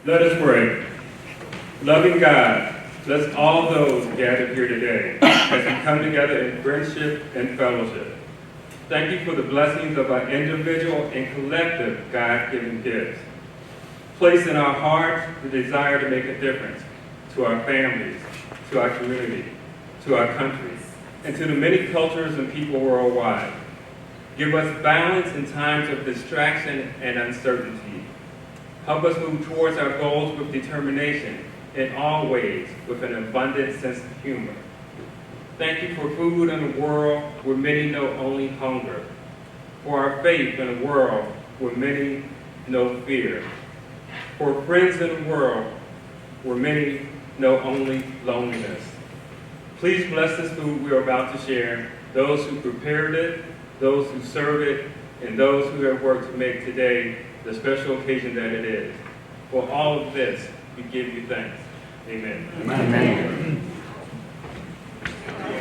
Let us pray. Loving God, bless all those gathered here today as we come together in friendship and fellowship. Thank you for the blessings of our individual and collective God-given gifts. Place in our hearts the desire to make a difference to our families, to our community, to our country, and to the many cultures and people worldwide. Give us balance in times of distraction and uncertainty. Help us move towards our goals with determination, in all ways with an abundant sense of humor. Thank you for food in a world where many know only hunger, for our faith in a world where many know fear, for friends in a world where many know only loneliness. Please bless this food we are about to share, those who prepared it, those who serve it, and those who have worked to make today the special occasion that it is. For all of this, we give you thanks. Amen. Amen.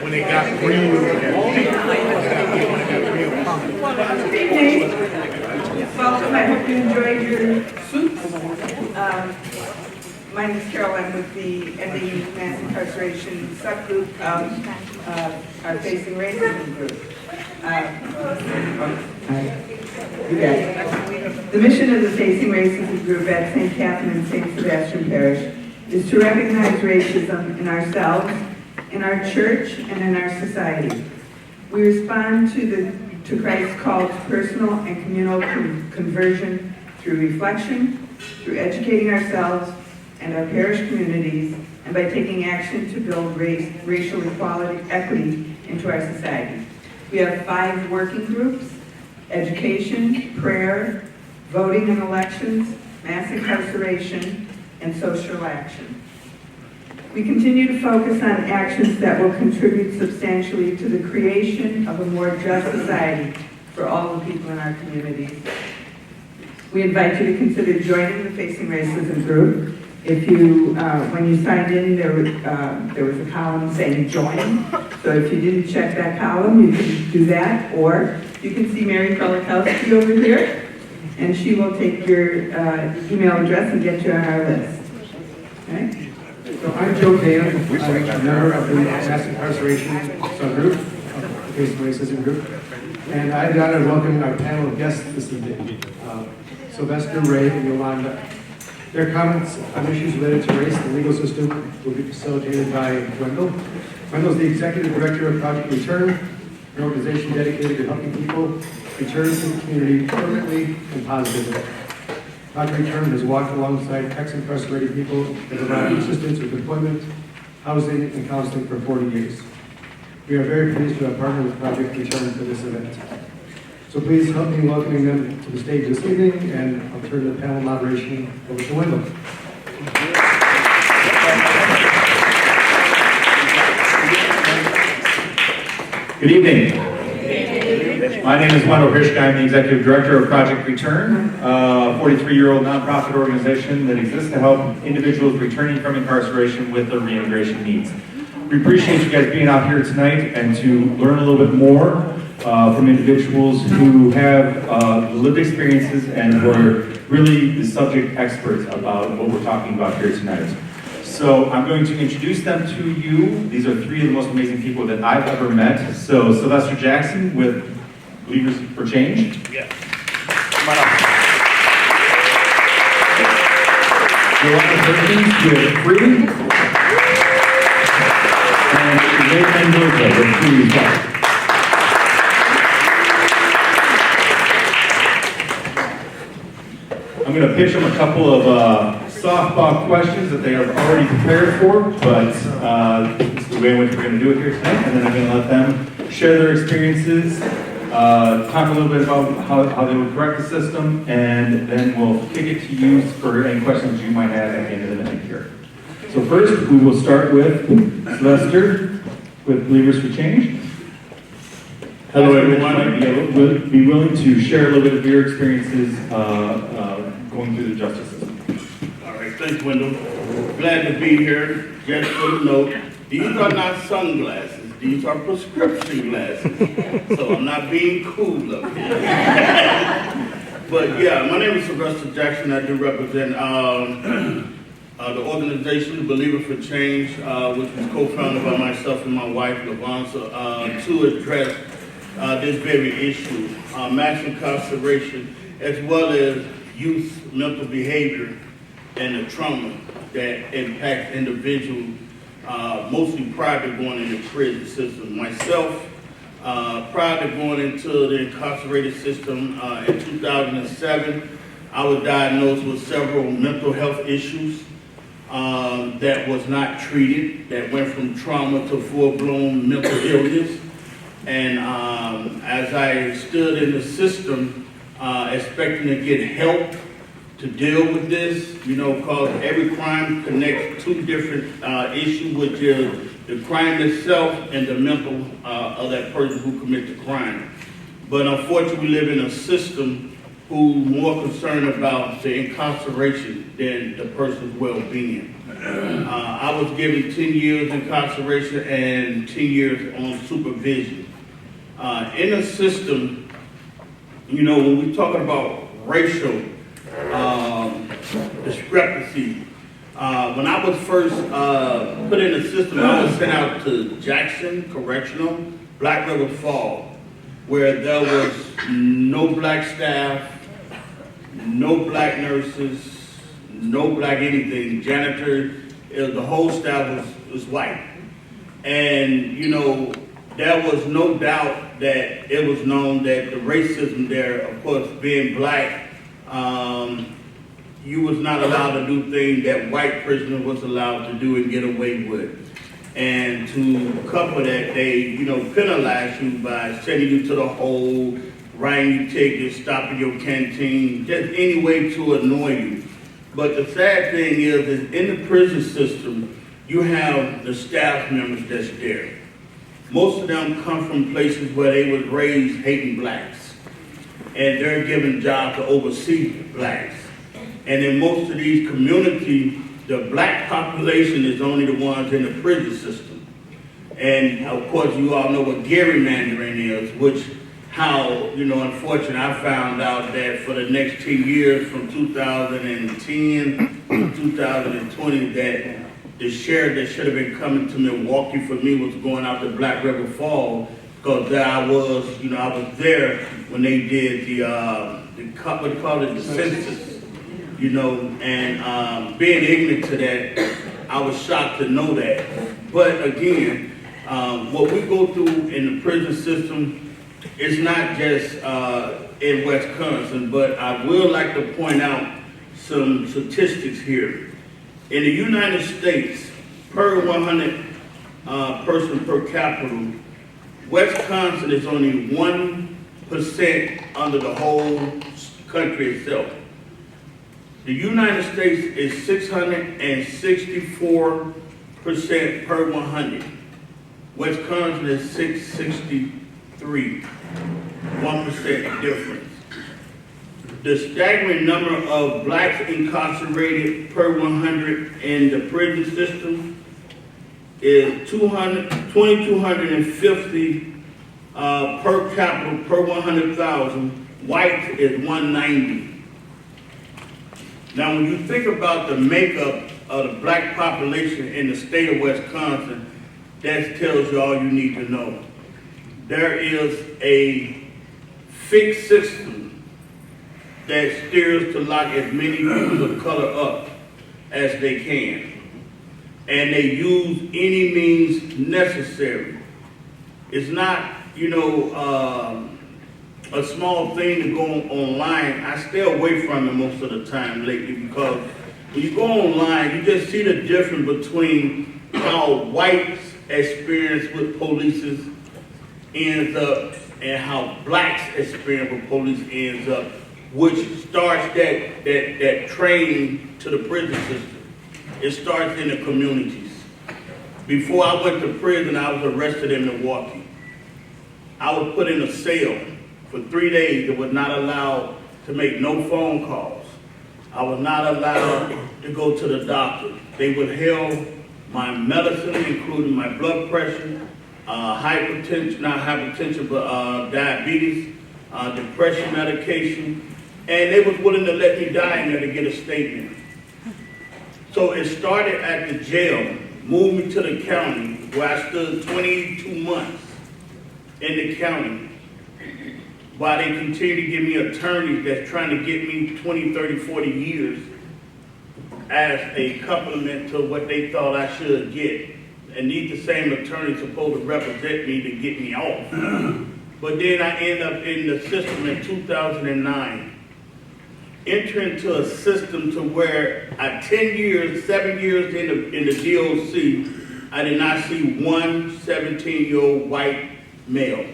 When they got real, welcome. I hope you enjoyed your soups. My name is Carol. I'm with the MAU Mass Incarceration subgroup of our Facing Racism group. The mission of the Facing Racism group at St. Catherine and St. Sebastian Parish is to recognize racism in ourselves, in our church, and in our society. We respond to Christ's call to personal and communal conversion through reflection, through educating ourselves and our parish communities, and by taking action to build racial equity into our society. We have 5 working groups: education, prayer, voting and elections, mass incarceration, and social action. We continue to focus on actions that will contribute substantially to the creation of a more just society for all the people in our communities. We invite you to consider joining the Facing Racism group. If you, when you signed in, there was a column saying join. So if you didn't check that column, you can do that, or you can see Mary Kolakowski over here, and she will take your email address and get you on our list. Okay? So I'm Joe Kaya. I'm a member of the Mass Incarceration subgroup, of the Facing Racism group, and I had the honor of welcoming our panel of guests this evening, Sylvester, Ray, and Yolanda. Their comments on issues related to race and the legal system will be facilitated by Wendell. Wendell is the Executive Director of Project Return, an organization dedicated to helping people return to the community permanently and positively. Project Return has walked alongside ex-incarcerated people and provided assistance with employment, housing, and counseling for 40 years. We are very pleased to have partnered with Project Return for this event. So please help me in welcoming them to the stage this evening, and I'll turn the panel moderation over to Wendell. Good evening. My name is Wendell Hirschke. I'm the Executive Director of Project Return, a 43-year-old nonprofit organization that exists to help individuals returning from incarceration with their reintegration needs. We appreciate you guys being out here tonight and to learn a little bit more from individuals who have lived experiences and were really the subject experts about what we're talking about here tonight. So I'm going to introduce them to you. These are 3 of the most amazing people that I've ever met. So Sylvester Jackson with Believers for Change. Yeah. Come on up. Yolanda Perkins with Freedom. And Ray Mendoza with Freedom as well. I'm going to pitch them a couple of softball questions that they have already prepared for, but it's the way in which we're going to do it here tonight, and then I'm going to let them share their experiences, talk a little bit about how they would correct the system, and then we'll kick it to you for any questions you might have at the end of the night here. So first, we will start with Sylvester with Believers for Change. Hello, everyone. Might be willing to share a little bit of your experiences going through the justice system. All right, thanks, Wendell. Glad to be here. Just for the note, these are not sunglasses. These are prescription glasses. So I'm not being cool up here. But yeah, my name is Sylvester Jackson. I do represent the organization, Believer for Change, which was co-founded by myself and my wife, LaVonsa, to address this very issue, mass incarceration, as well as youth mental behavior and the trauma that impacts individuals, mostly prior to going into the prison system. Myself, prior to going into the incarcerated system in 2007, I was diagnosed with several mental health issues that was not treated, that went from trauma to full-blown mental illness. And as I stood in the system, expecting to get help to deal with this, you know, because every crime connects two different issues, which is the crime itself and the mental of that person who commits the crime. But unfortunately, we live in a system who's more concerned about the incarceration than the person's well-being. I was given 10 years incarceration and 10 years on supervision. In a system, you know, when we're talking about racial discrepancy, when I was first put in the system, I was sent out to Jackson Correctional, Black River Fall, where there was no black staff, no black nurses, no black anything, janitor, the whole staff was white. And, you know, there was no doubt that it was known that the racism there, of course, being black, you was not allowed to do things that white prisoners was allowed to do and get away with. And to couple that, they, you know, penalize you by sending you to the hole, writing you tickets, stopping your canteen, just any way to annoy you. But the sad thing is in the prison system, you have the staff members that's there. Most of them come from places where they was raised hating blacks. And they're given jobs to oversee blacks. And in most of these communities, the black population is only the ones in the prison system. And of course, you all know what gerrymandering is, which how, you know, unfortunately, I found out that for the next 10 years, from 2010 to 2020, that the sheriff that should have been coming to Milwaukee for me was going out to Black River Fall, because there I was, you know, I was there when they did the what do you call it, the census, you know, and being ignorant to that, I was shocked to know that. But again, what we go through in the prison system, it's not just in Wisconsin, but I would like to point out some statistics here. In the United States, per 100 person per capita, Wisconsin is only 1% under the whole country itself. The United States is 664% per 100. Wisconsin is 663, 1% difference. The staggering number of blacks incarcerated per 100 in the prison system is 2,250 per capita per 100,000. White is 190. Now, when you think about the makeup of the black population in the state of Wisconsin, that tells you all you need to know. There is a fixed system that steers to lock as many people of color up as they can. And they use any means necessary. It's not, you know, a small thing to go online. I stay away from it most of the time lately, because when you go online, you just see the difference between how whites experience with police ends up and how blacks experience with police ends up, which starts that train to the prison system. It starts in the communities. Before I went to prison, I was arrested in Milwaukee. I was put in a cell for 3 days that was not allowed to make no phone calls. I was not allowed to go to the doctor. They withheld my medicine, including my blood pressure, hypertension, not hypertension, but diabetes, depression medication. And they was willing to let me die in there to get a statement. So it started at the jail, moved me to the county, where I stood 22 months in the county, while they continue to give me attorneys that's trying to get me 20, 30, 40 years as a compliment to what they thought I should get. And these the same attorneys supposed to represent me to get me off. But then I end up in the system in 2009. Enter into a system to where at 10 years, 7 years in the DOC, I did not see one 17-year-old white male.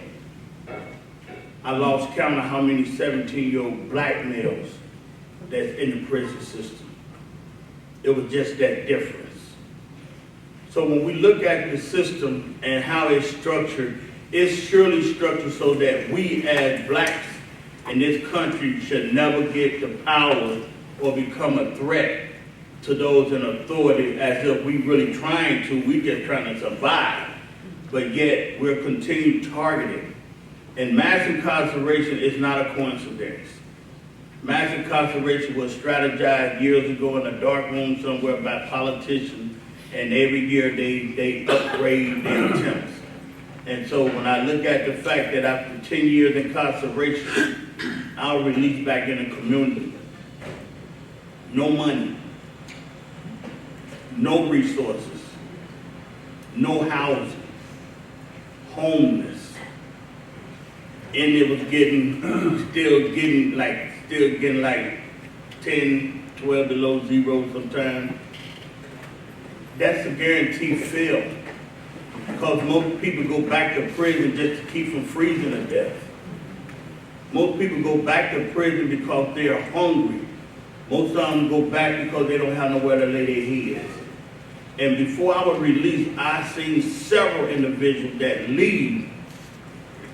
I lost count of how many 17-year-old black males that's in the prison system. It was just that difference. So when we look at the system and how it's structured, it's surely structured so that we as blacks in this country should never get the power or become a threat to those in authority, as if we really trying to, we just trying to survive, but yet we're continued targeted. And mass incarceration is not a coincidence. Mass incarceration was strategized years ago in a dark room somewhere by politicians, and every year they upgrade their attempts. And so when I look at the fact that after 10 years incarceration, I was released back in the community. No money, no resources, no housing, homeless, and it was still getting like 10, 12 below zero sometimes. That's a guaranteed fail. Because most people go back to prison just to keep from freezing to death. Most people go back to prison because they are hungry. Most of them go back because they don't have nowhere to lay their heads. And before I was released, I seen several individuals that leave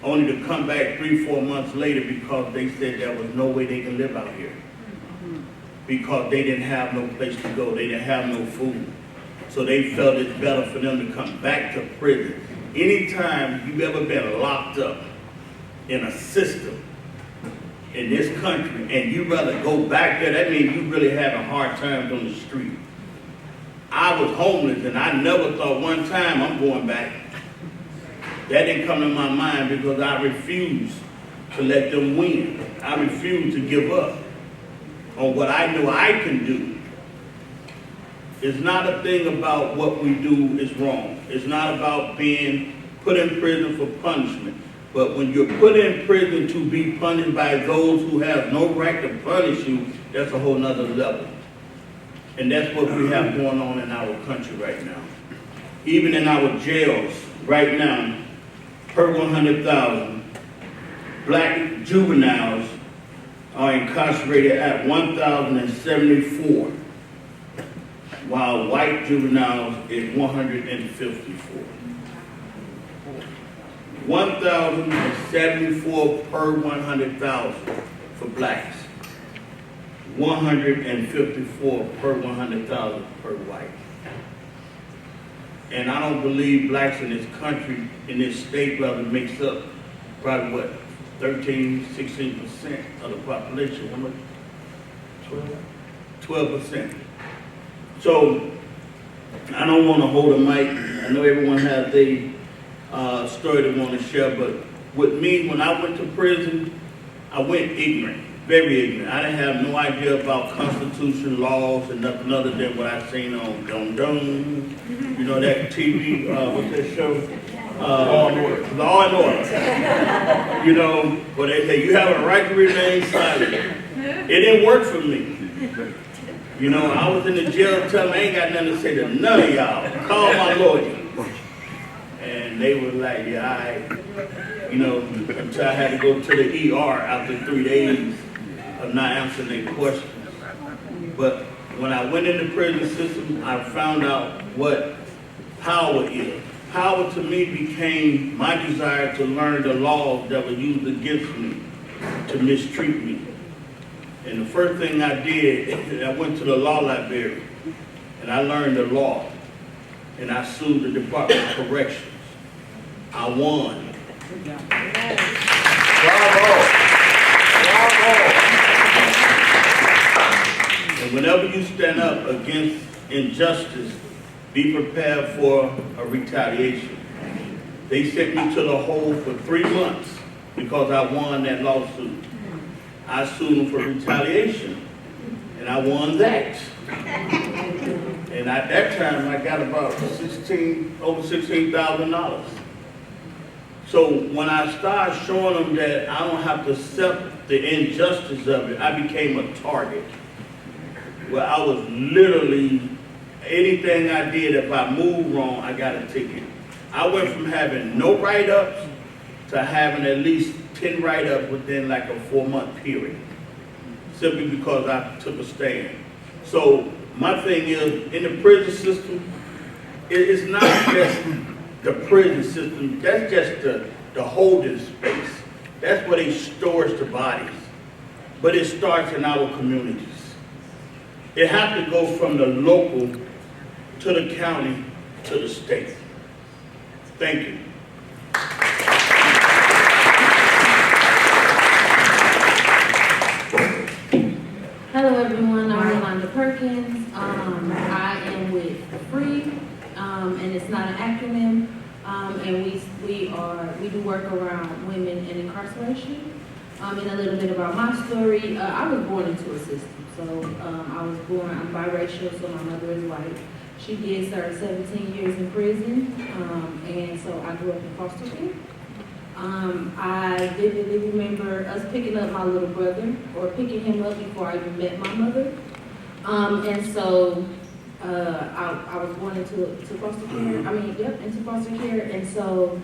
only to come back 3-4 months later because they said there was no way they can live out here. Because they didn't have no place to go. They didn't have no food. So they felt it's better for them to come back to prison. Anytime you've ever been locked up in a system in this country and you rather go back there, that means you really having hard times on the street. I was homeless and I never thought one time I'm going back. That didn't come to my mind because I refused to let them win. I refused to give up on what I knew I can do. It's not a thing about what we do is wrong. It's not about being put in prison for punishment. But when you're put in prison to be punished by those who have no right to punish you, that's a whole nother level. And that's what we have going on in our country right now. Even in our jails right now, per 100,000, black juveniles are incarcerated at 1,074. While white juveniles is 154. 1,074 per 100,000 for blacks. 154 per 100,000 per white. And I don't believe blacks in this country, in this state, rather makes up probably what, 13, 16% of the population. How much? 12%. So, I don't want to hold a mic. I know everyone has a story they want to share, but with me, when I went to prison, I went ignorant, very ignorant. I didn't have no idea about Constitution, laws, and nothing other than what I've seen on Dum Dum, you know, that TV, what's that show? Law and Order. Law and Order. You know, where they say, you have a right to remain silent. It didn't work for me. You know, I was in the jail telling them I ain't got nothing to say to none of y'all. Call my lawyer. And they were like, yeah, all right. You know, until I had to go to the ER after 3 days of not answering their questions. But when I went in the prison system, I found out what power is. Power to me became my desire to learn the laws that were used against me to mistreat me. And the first thing I did, I went to the law library and I learned the law. And I sued the Department of Corrections. I won. Bravo! Bravo! And whenever you stand up against injustice, be prepared for a retaliation. They sent me to the hole for 3 months because I won that lawsuit. I sued them for retaliation, and I won that. And at that time, I got about over $16,000. So when I started showing them that I don't have to accept the injustice of it, I became a target. Where I was literally, anything I did, if I moved wrong, I got a ticket. I went from having no write-ups to having at least 10 write-ups within like a 4-month period, simply because I took a stand. So my thing is, in the prison system, it's not just the prison system, that's just the holding space. That's where they store the bodies. But it starts in our communities. It has to go from the local to the county to the state. Thank you. Hello everyone, I'm Yolanda Perkins. I am with Free, and it's not an acronym, and we do work around women in incarceration. And a little bit about my story. I was born into a system, so I'm biracial, so my mother is white. She did serve 17 years in prison, and so I grew up in foster care. I vividly remember us picking up my little brother, or picking him up before I even met my mother. And so I was born into foster care. Into foster care, and so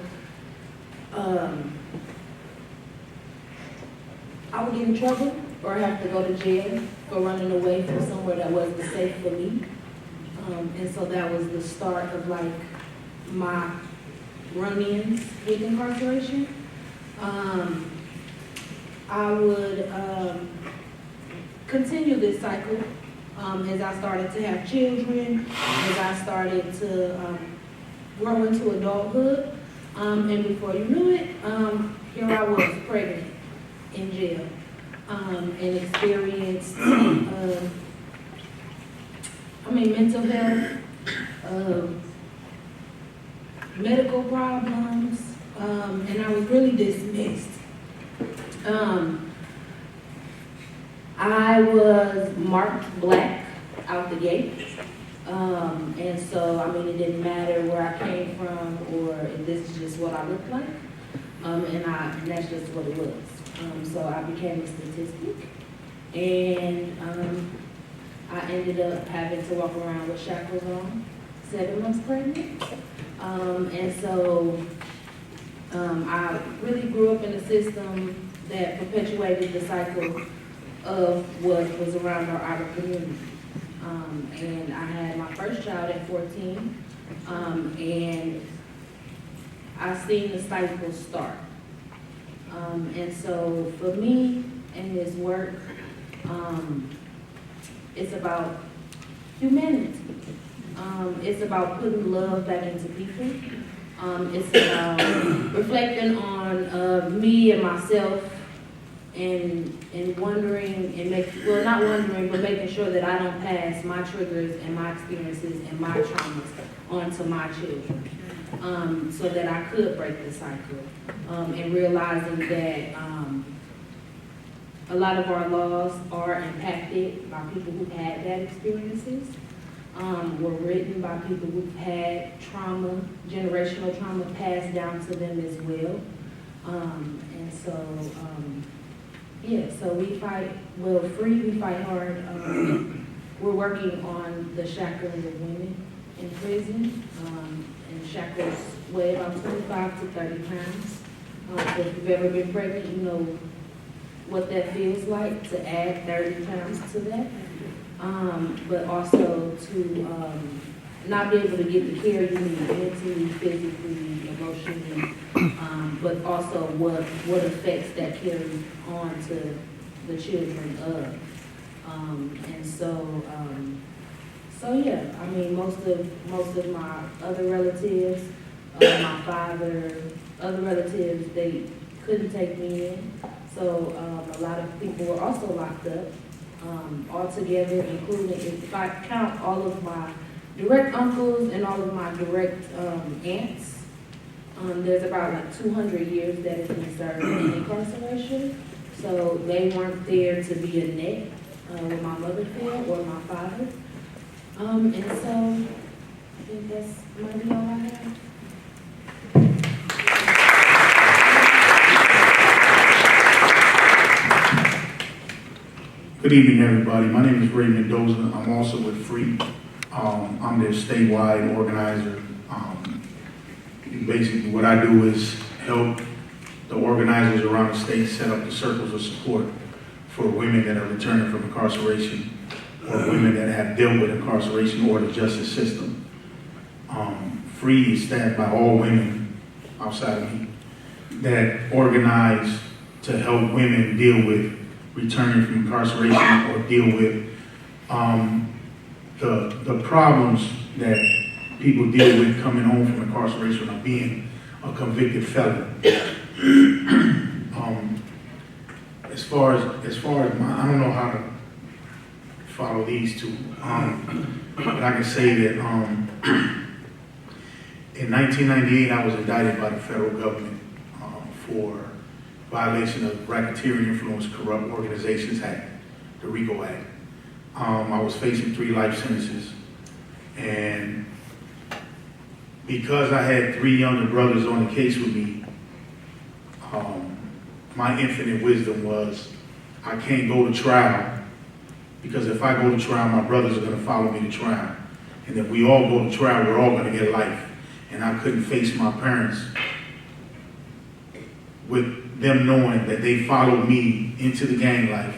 I would get in trouble or have to go to jail for running away from somewhere that wasn't safe for me. And so that was the start of like my run-ins with incarceration. I would continue this cycle as I started to have children, as I started to grow into adulthood. And before you knew it, here I was pregnant in jail and experienced mental health, medical problems, and I was really dismissed. I was marked black out the gate, and so it didn't matter where I came from or if this is just what I looked like, and that's just what it was. So I became a statistic, and I ended up having to walk around with shackles on, 7 months pregnant. And so I really grew up in a system that perpetuated the cycle of what was around our outer community. And I had my first child at 14, and I seen the cycle start. And so for me and this work, it's about humanity. It's about putting love back into people. It's about reflecting on me and myself and wondering and not wondering, but making sure that I don't pass my triggers and my experiences and my traumas onto my children. So that I could break the cycle. And realizing that a lot of our laws are impacted by people who had bad experiences, were written by people who've had trauma, generational trauma passed down to them as well. And so, so we fight, Free, we fight hard. We're working on the shackling of women in prison, and shackles weigh about 25 to 30 pounds. If you've ever been pregnant, you know what that feels like to add 30 pounds to that. But also to not be able to get the care you need mentally, physically, emotionally, but also what effects that carries on to the children of. And so, most of my other relatives, my father, other relatives, they couldn't take me in. So a lot of people were also locked up. Altogether, including, if I count all of my direct uncles and all of my direct aunts, there's about like 200 years that has been served in incarceration. So they weren't there to be a net with my mother there or my father. And so I think that's might be all I have. Good evening, everybody. My name is Ray Mendoza. I'm also with Free. I'm their statewide organizer. Basically, what I do is help the organizers around the state set up the circles of support for women that are returning from incarceration or women that have dealt with incarceration or the justice system. Free is staffed by all women outside of me that organize to help women deal with returning from incarceration or deal with the problems that people deal with coming home from incarceration or being a convicted felon. As far as my, I don't know how to follow these two, but I can say that in 1998 I was indicted by the federal government for violation of Racketeering Influence Corrupt Organizations Act, the RICO Act. I was facing 3 life sentences, and because I had 3 younger brothers on the case with me, my infinite wisdom was, I can't go to trial, because if I go to trial, my brothers are going to follow me to trial. And if we all go to trial, we're all going to get life. And I couldn't face my parents with them knowing that they followed me into the gang life,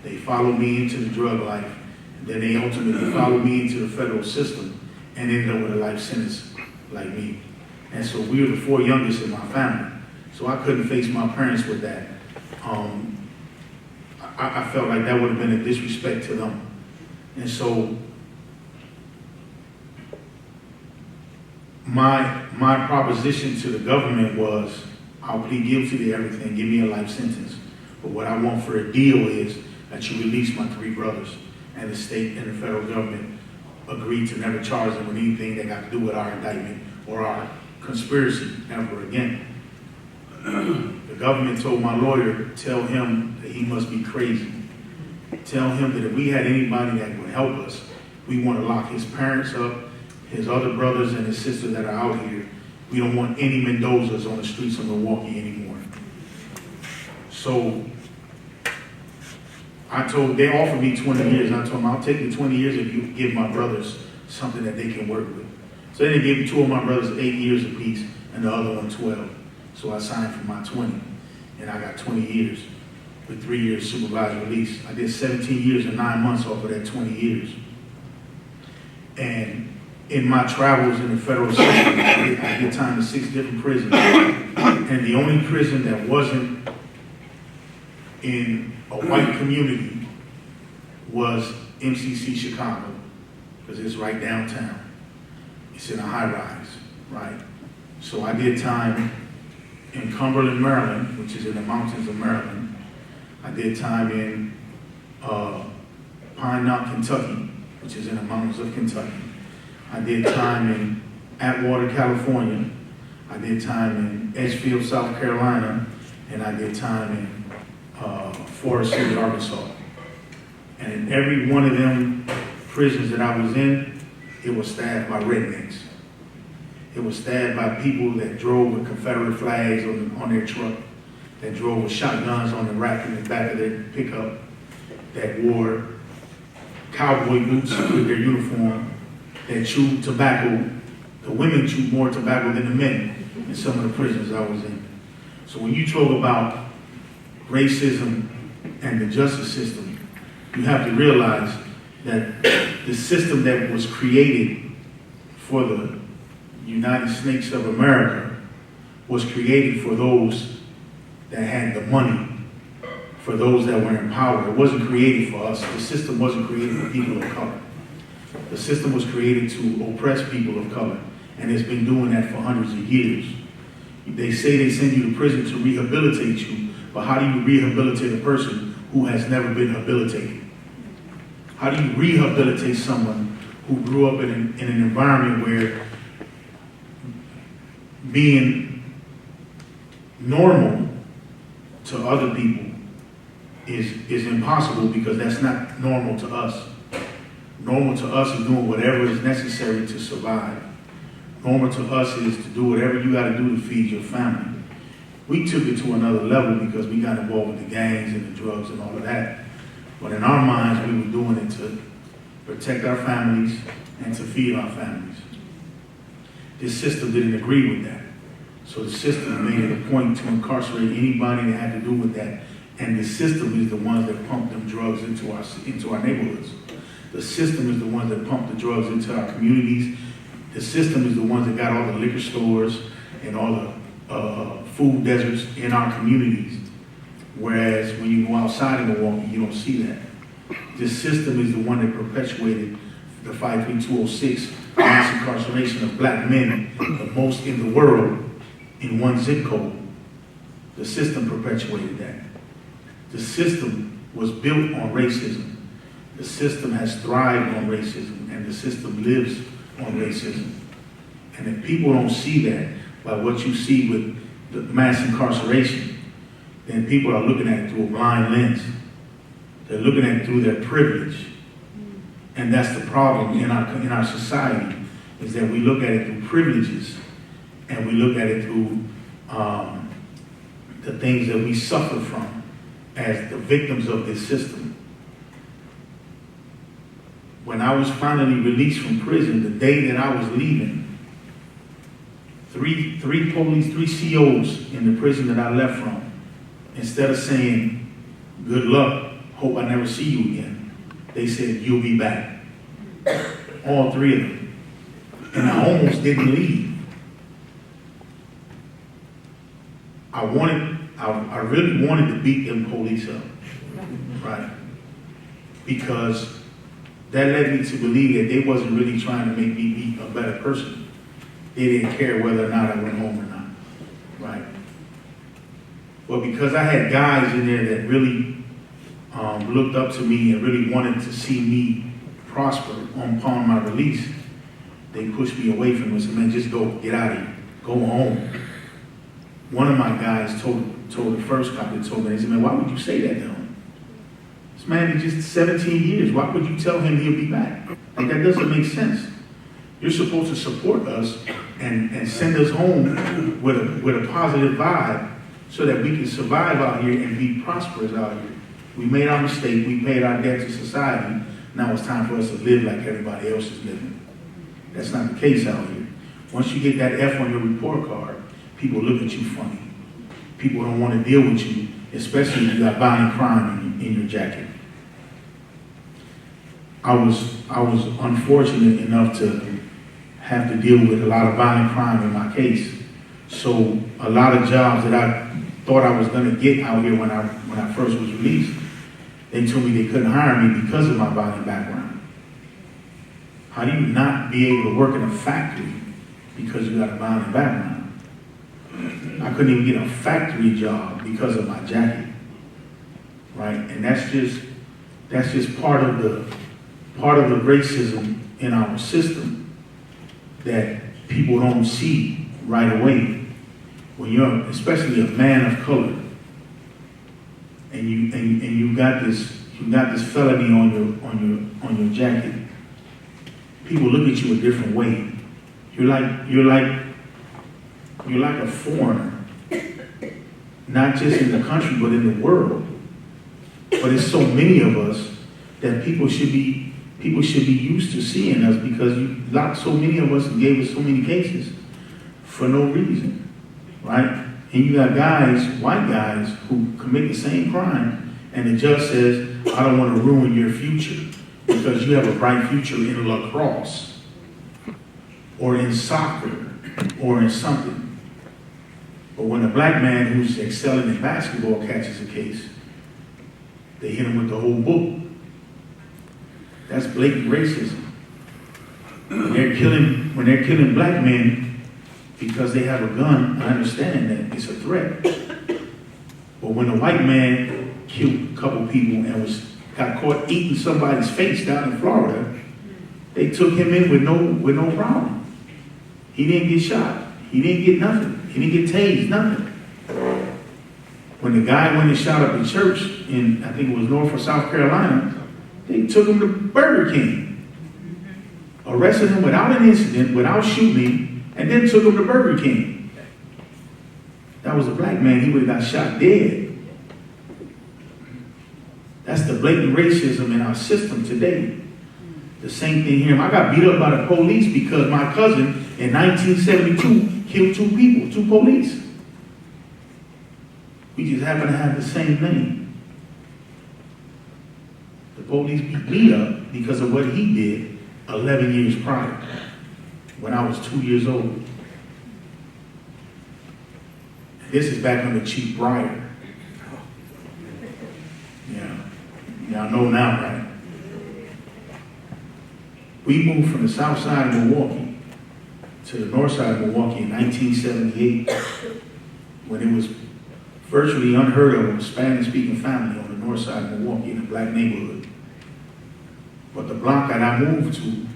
they followed me into the drug life, and then they ultimately followed me into the federal system and ended up with a life sentence like me. And so we were the 4 youngest in my family. So I couldn't face my parents with that. I felt like that would have been a disrespect to them. And so my proposition to the government was, I'll plead guilty to everything, give me a life sentence. But what I want for a deal is that you release my 3 brothers, and the state and the federal government agreed to never charge them with anything that got to do with our indictment or our conspiracy ever again. The government told my lawyer, tell him that he must be crazy. Tell him that if we had anybody that would help us, we want to lock his parents up, his other brothers and his sisters that are out here. We don't want any Mendozas on the streets of Milwaukee anymore. So they offered me 20 years. I told them, I'll take the 20 years if you give my brothers something that they can work with. So they gave 2 of my brothers 8 years apiece and the other one 12. So I signed for my 20, and I got 20 years with 3 years supervised release. I did 17 years and 9 months off of that 20 years. And in my travels in the federal system, I did time in 6 different prisons. And the only prison that wasn't in a white community was MCC Chicago, because it's right downtown. It's in a high rise, right? So I did time in Cumberland, Maryland, which is in the mountains of Maryland. I did time in Pine Knot, Kentucky, which is in the mountains of Kentucky. I did time in Atwater, California. I did time in Edgefield, South Carolina, and I did time in Forest City, Arkansas. And in every one of them prisons that I was in, it was staffed by rednecks. It was staffed by people that drove with Confederate flags on their truck, that drove with shotguns on the rack in the back of their pickup, that wore cowboy boots with their uniform, that chewed tobacco. The women chewed more tobacco than the men in some of the prisons I was in. So when you talk about racism and the justice system, you have to realize that the system that was created for the United States of America was created for those that had the money, for those that were in power. It wasn't created for us. The system wasn't created for people of color. The system was created to oppress people of color, and it's been doing that for hundreds of years. They say they send you to prison to rehabilitate you, but how do you rehabilitate a person who has never been rehabilitated? How do you rehabilitate someone who grew up in an environment where being normal to other people is impossible, because that's not normal to us. Normal to us is doing whatever is necessary to survive. Normal to us is to do whatever you got to do to feed your family. We took it to another level because we got involved with the gangs and the drugs and all of that. But in our minds, we were doing it to protect our families and to feed our families. This system didn't agree with that. So the system made it a point to incarcerate anybody that had to do with that. And the system is the ones that pump them drugs into our neighborhoods. The system is the ones that pump the drugs into our communities. The system is the ones that got all the liquor stores and all the food deserts in our communities. Whereas when you go outside of Milwaukee, you don't see that. This system is the one that perpetuated the 53206 mass incarceration of black men, the most in the world, in one zip code. The system perpetuated that. The system was built on racism. The system has thrived on racism, and the system lives on racism. And if people don't see that by what you see with the mass incarceration, then people are looking at it through a blind lens. They're looking at it through their privilege. And that's the problem in our society, is that we look at it through privileges, and we look at it through the things that we suffer from as the victims of this system. When I was finally released from prison, the day that I was leaving, three COs in the prison that I left from, instead of saying, good luck, hope I never see you again, they said, you'll be back. All three of them. And I almost didn't leave. I really wanted to beat them police up, right? Because that led me to believe that they wasn't really trying to make me be a better person. They didn't care whether or not I went home or not, right? But because I had guys in there that really looked up to me and really wanted to see me prosper upon my release, they pushed me away from it and said, man, just go, get out of here, go home. One of my guys told the first cop that told me, he said, man, why would you say that to him? This man is just 17 years. Why would you tell him he'll be back? Like, that doesn't make sense. You're supposed to support us and send us home with a positive vibe so that we can survive out here and be prosperous out here. We made our mistake. We paid our debt to society. Now it's time for us to live like everybody else is living. That's not the case out here. Once you get that F on your report card, people look at you funny. People don't want to deal with you, especially if you got violent crime in your jacket. I was unfortunate enough to have to deal with a lot of violent crime in my case. So a lot of jobs that I thought I was going to get out here when I first was released, they told me they couldn't hire me because of my violent background. How do you not be able to work in a factory because you got a violent background? I couldn't even get a factory job because of my jacket, right? And that's just part of the racism in our system that people don't see right away. When you're especially a man of color, and you got this felony on your jacket, people look at you a different way. You're like a foreigner, not just in the country, but in the world. But it's so many of us that people should be used to seeing us, because you locked so many of us and gave us so many cases for no reason, right? And you got guys, white guys, who commit the same crime, and the judge says, I don't want to ruin your future because you have a bright future in lacrosse or in soccer or in something. But when a black man who's excelling in basketball catches a case, they hit him with the whole book. That's blatant racism. When they're killing black men because they have a gun, I understand that it's a threat. But when a white man killed a couple people and got caught eating somebody's face down in Florida, they took him in with no problem. He didn't get shot. He didn't get nothing. He didn't get tased, nothing. When the guy went and shot up the church in, I think it was North or South Carolina, they took him to Burger King. Arrested him without an incident, without shooting, and then took him to Burger King. That was a black man, he would have got shot dead. That's the blatant racism in our system today. The same thing here. I got beat up by the police because my cousin in 1972 killed 2 people, 2 police. We just happen to have the same name. The police beat me up because of what he did 11 years prior, when I was 2 years old. This is back under Chief Breyer. Yeah, y'all know now, right? We moved from the south side of Milwaukee to the north side of Milwaukee in 1978, when it was virtually unheard of a Spanish-speaking family on the north side of Milwaukee in a black neighborhood. But the block that I moved to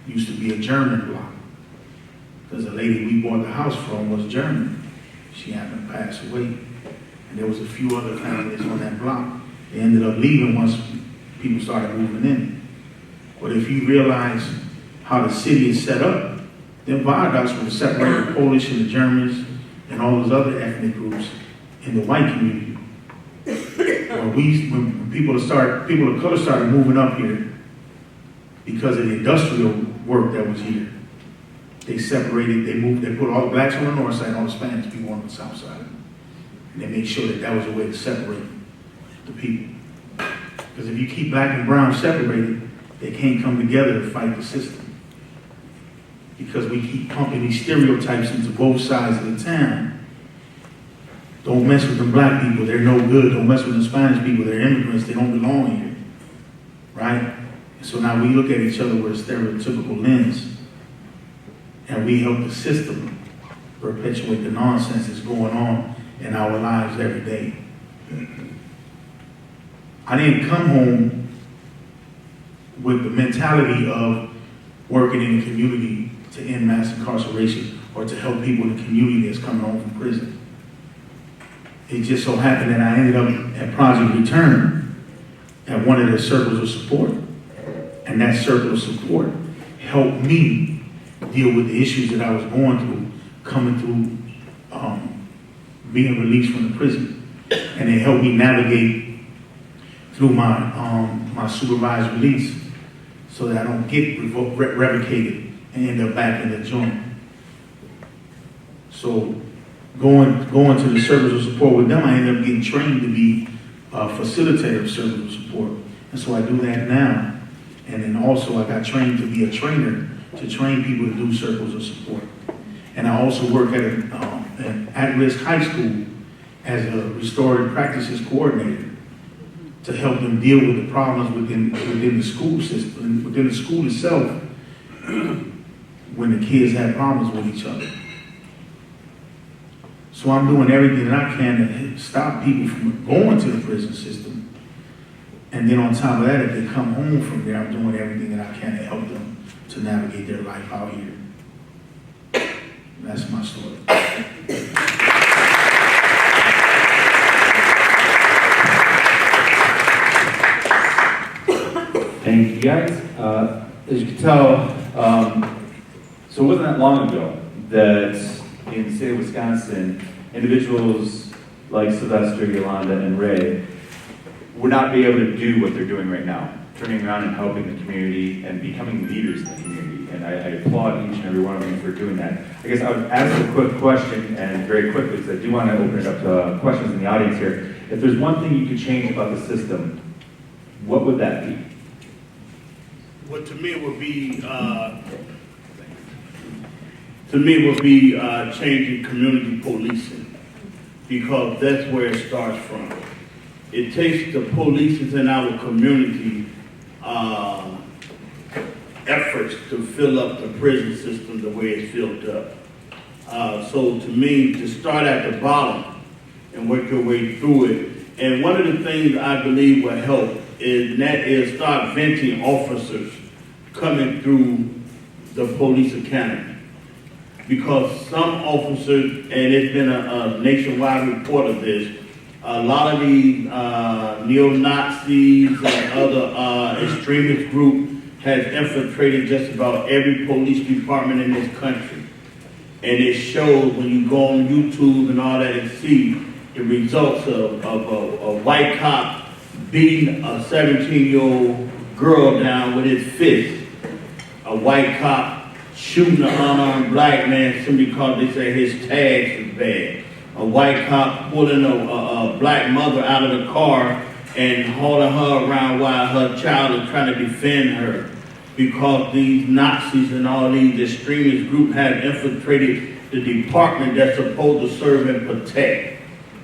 used to be a German block, because the lady we bought the house from was German. She happened to pass away. And there was a few other families on that block. They ended up leaving once people started moving in. But if you realize how the city is set up, then viaducts will separate the Polish and the Germans and all those other ethnic groups in the white community. When people of color started moving up here because of the industrial work that was here, they separated, they put all the blacks on the north side and all the Spanish people on the south side. And they made sure that that was a way to separate the people. Because if you keep black and brown separated, they can't come together to fight the system. Because we keep pumping these stereotypes into both sides of the town. Don't mess with them black people, they're no good. Don't mess with the Spanish people, they're immigrants, they don't belong here. Right? And so now we look at each other with a stereotypical lens. And we help the system perpetuate the nonsense that's going on in our lives every day. I didn't come home with the mentality of working in the community to end mass incarceration or to help people in the community that's coming home from prison. It just so happened that I ended up at Project Return at one of their circles of support. And that circle of support helped me deal with the issues that I was going through, coming through being released from the prison. And it helped me navigate through my supervised release so that I don't get revocated and end up back in the joint. So going to the circles of support with them, I ended up getting trained to be a facilitator of circles of support. And so I do that now. And then also I got trained to be a trainer to train people to do circles of support. And I also work at an at-risk high school as a restorative practices coordinator to help them deal with the problems within the school system, within the school itself, when the kids have problems with each other. So I'm doing everything that I can to stop people from going to the prison system. And then on top of that, if they come home from there, I'm doing everything that I can to help them to navigate their life out here. That's my story. Thank you, guys. As you can tell, so it wasn't that long ago that in the state of Wisconsin, individuals like Sylvester, Yolanda, and Ray would not be able to do what they're doing right now, turning around and helping the community and becoming leaders in the community. And I applaud each and every one of you for doing that. I guess I would ask a quick question, and very quickly, because I do want to open it up to questions in the audience here. If there's one thing you could change about the system, what would that be? What to me would be changing community policing, because that's where it starts from. It takes the police in our community efforts to fill up the prison system the way it's filled up. So to me, to start at the bottom and work your way through it. And one of the things I believe will help is start venting officers coming through the police academy. Because some officers, and it's been a nationwide report of this, a lot of these neo-Nazis and other extremist group has infiltrated just about every police department in this country. And it shows when you go on YouTube and all that and see the results of a white cop beating a 17-year-old girl down with his fist. A white cop shooting an unarmed black man simply because they say his tags is bad. A white cop pulling a black mother out of the car and hauling her around while her child is trying to defend her. Because these Nazis and all these extremist groups have infiltrated the department that's supposed to serve and protect.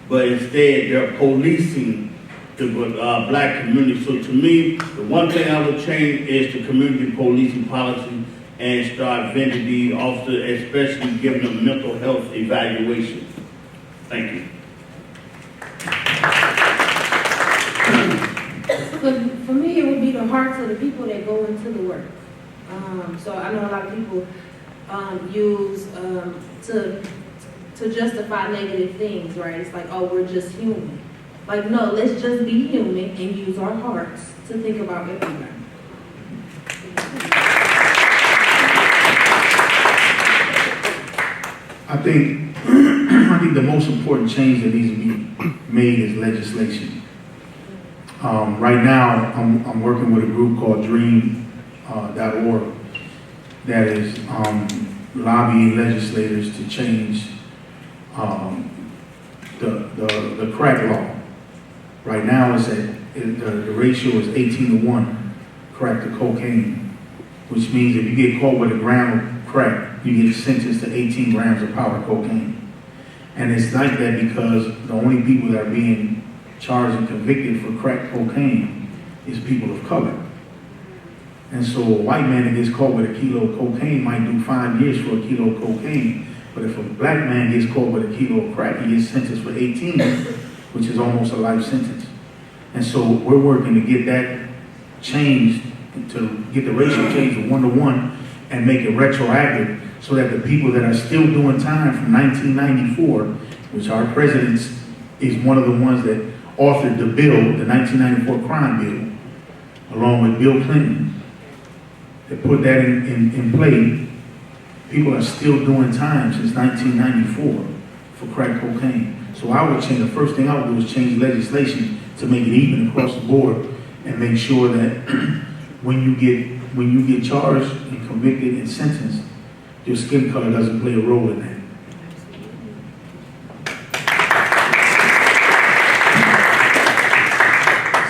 But instead, they're policing the black community. So to me, the one thing I would change is the community policing policy and start vending the officers, especially giving them mental health evaluation. Thank you. For me, it would be the hearts of the people that go into the work. So I know a lot of people use to justify negative things, right? It's like, oh, we're just human. Like, no, let's just be human and use our hearts to think about everybody. I think the most important change that needs to be made is legislation. Right now, I'm working with a group called Dream.org that is lobbying legislators to change the crack law. Right now, the ratio is 18-to-1, crack to cocaine, which means if you get caught with a gram of crack, you get sentenced to 18 grams of powder cocaine. And it's like that because the only people that are being charged and convicted for crack cocaine is people of color. And so a white man that gets caught with a kilo of cocaine might do 5 years for a kilo of cocaine, but if a black man gets caught with a kilo of crack, he gets sentenced for 18 years, which is almost a life sentence. And so we're working to get that changed, to get the ratio changed to 1-to-1 and make it retroactive so that the people that are still doing time from 1994, which our president is one of the ones that authored the bill, the 1994 crime bill, along with Bill Clinton, that put that in play. People are still doing time since 1994 for crack cocaine. So I would change, the first thing I would do is change legislation to make it even across the board and make sure that when you get charged and convicted and sentenced, your skin color doesn't play a role in that.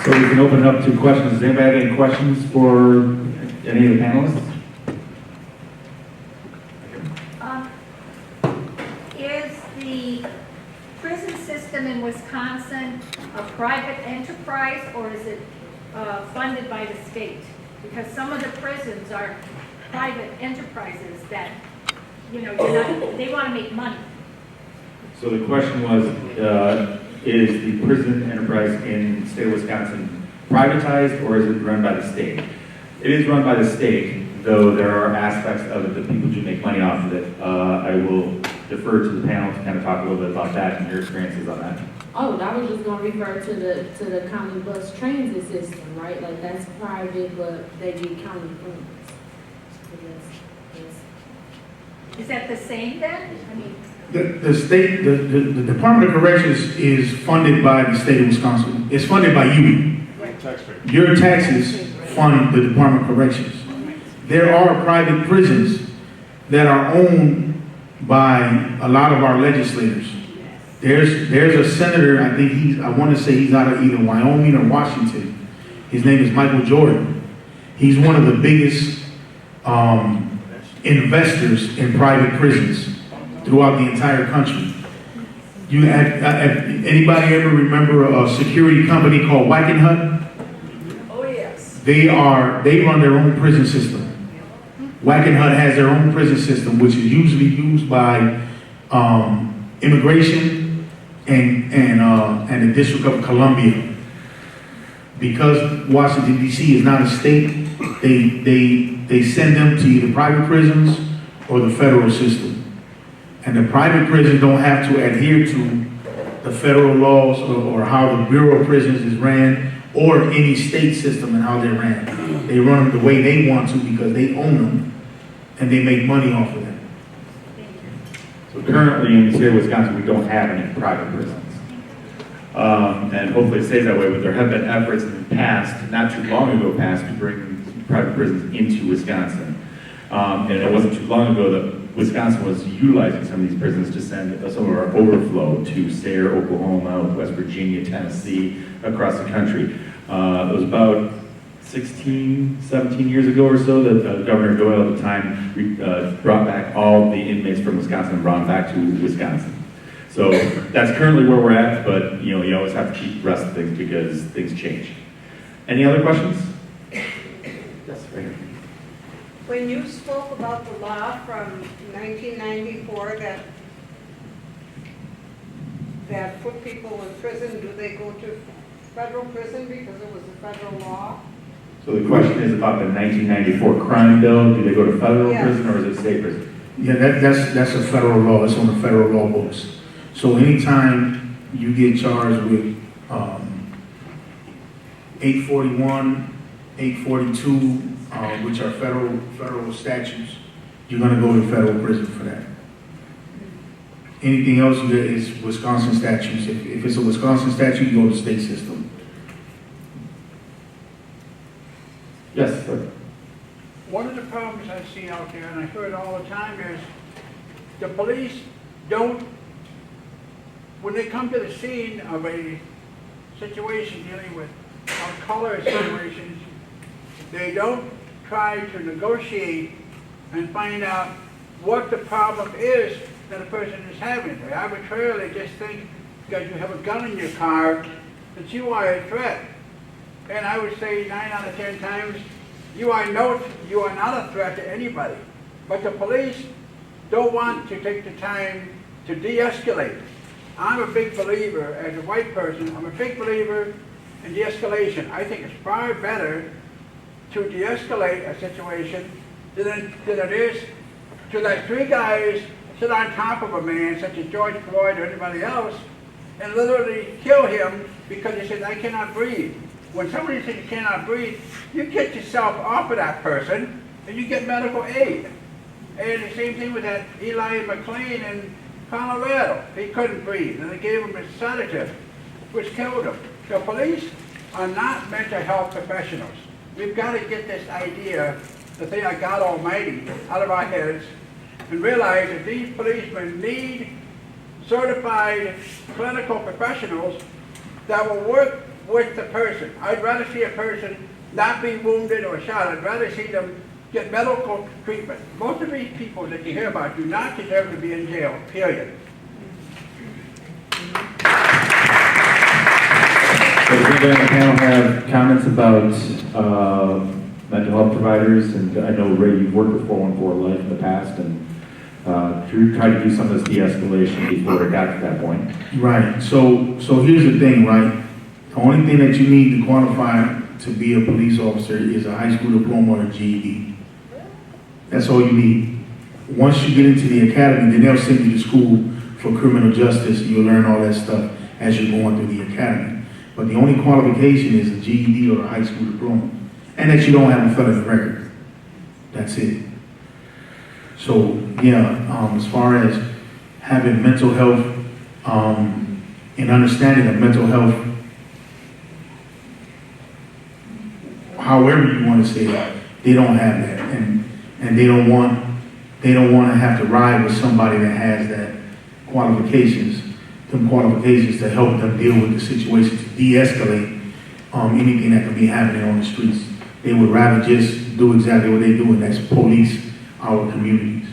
So we can open it up to questions. Does anybody have any questions for any of the panelists? Is the prison system in Wisconsin a private enterprise or is it funded by the state? Because some of the prisons are private enterprises that, you know, they want to make money. So the question was, is the prison enterprise in the state of Wisconsin privatized or is it run by the state? It is run by the state, though there are aspects of it that people do make money off of it. I will defer to the panel to kind of talk a little bit about that and your experiences on that. Oh, I was just going to refer to the county bus transit system, right? Like that's private, but they get county funds. Is that the same then? I mean, The state, the Department of Corrections is funded by the state of Wisconsin. It's funded by you. Your taxes fund the Department of Corrections. There are private prisons that are owned by a lot of our legislators. There's a senator, I want to say he's out of either Wyoming or Washington. His name is Michael Jordan. He's one of the biggest investors in private prisons throughout the entire country. Anybody ever remember a security company called Wackenhut? oh yes. They run their own prison system. Wackenhut has their own prison system, which is usually used by immigration and the District of Columbia. because Washington DC is not a state, they send them to either private prisons or the federal system. And the private prisons don't have to adhere to the federal laws or how the Bureau of Prisons is ran, or any state system and how they're ran. They run them the way they want to because they own them and they make money off of them. So currently in the state of Wisconsin, we don't have any private prisons. And hopefully it stays that way, but there have been efforts in the past, not too long ago past, to bring private prisons into Wisconsin. And it wasn't too long ago that Wisconsin was utilizing some of these prisons to send some of our overflow to Sayre, Oklahoma, West Virginia, Tennessee, across the country. It was about 16, 17 years ago or so that Governor Doyle at the time brought back all the inmates from Wisconsin and brought them back to Wisconsin. So that's currently where we're at, but you always have to keep abreast of things because things change. Any other questions? Yes, right here. When you spoke about the law from 1994 that put people in prison, do they go to federal prison because it was a federal law? So the question is about the 1994 crime bill. Do they go to federal Yes. prison or is it state prison? Yeah, that's a federal law. It's on the federal law books. So anytime you get charged with 841, 842, which are federal statutes, you're going to go to federal prison for that. Anything else is Wisconsin statutes. If it's a Wisconsin statute, you go to the state system. Yes, sir. One of the problems I see out there, and I hear it all the time, is the police don't, when they come to the scene of a situation dealing with color situations, they don't try to negotiate and find out what the problem is that a person is having. They arbitrarily just think because you have a gun in your car that you are a threat. And I would say 9 out of 10 times, you are not a threat to anybody. But the police don't want to take the time to de-escalate. I'm a big believer, as a white person, I'm a big believer in de-escalation. I think it's far better to de-escalate a situation than it is to let 3 guys sit on top of a man, such as George Floyd or anybody else, and literally kill him because he says, I cannot breathe. When somebody says you cannot breathe, you get yourself off of that person and you get medical aid. And the same thing with that Eli McLean in Colorado. He couldn't breathe and they gave him a sedative, which killed him. The police are not mental health professionals. We've got to get this idea that they are God Almighty out of our heads and realize that these policemen need certified clinical professionals that will work with the person. I'd rather see a person not be wounded or shot. I'd rather see them get medical treatment. Most of these people that you hear about do not deserve to be in jail, period. So does anybody on the panel have comments about mental health providers? And I know, Ray, you've worked with 414 Life in the past and tried to do some of this de-escalation before it got to that point. Right. So here's the thing, right? The only thing that you need to qualify to be a police officer is a high school diploma or a GED. That's all you need. Once you get into the academy, then they'll send you to school for criminal justice. You'll learn all that stuff as you're going through the academy. But the only qualification is a GED or a high school diploma. And that you don't have a felony record. That's it. So, yeah, as far as having mental health and understanding of mental health, however you want to say it, they don't have that, and they don't want to have to ride with somebody that has that qualifications to help them deal with the situation, to de-escalate anything that could be happening on the streets. They would rather just do exactly what they do, and that's police our communities.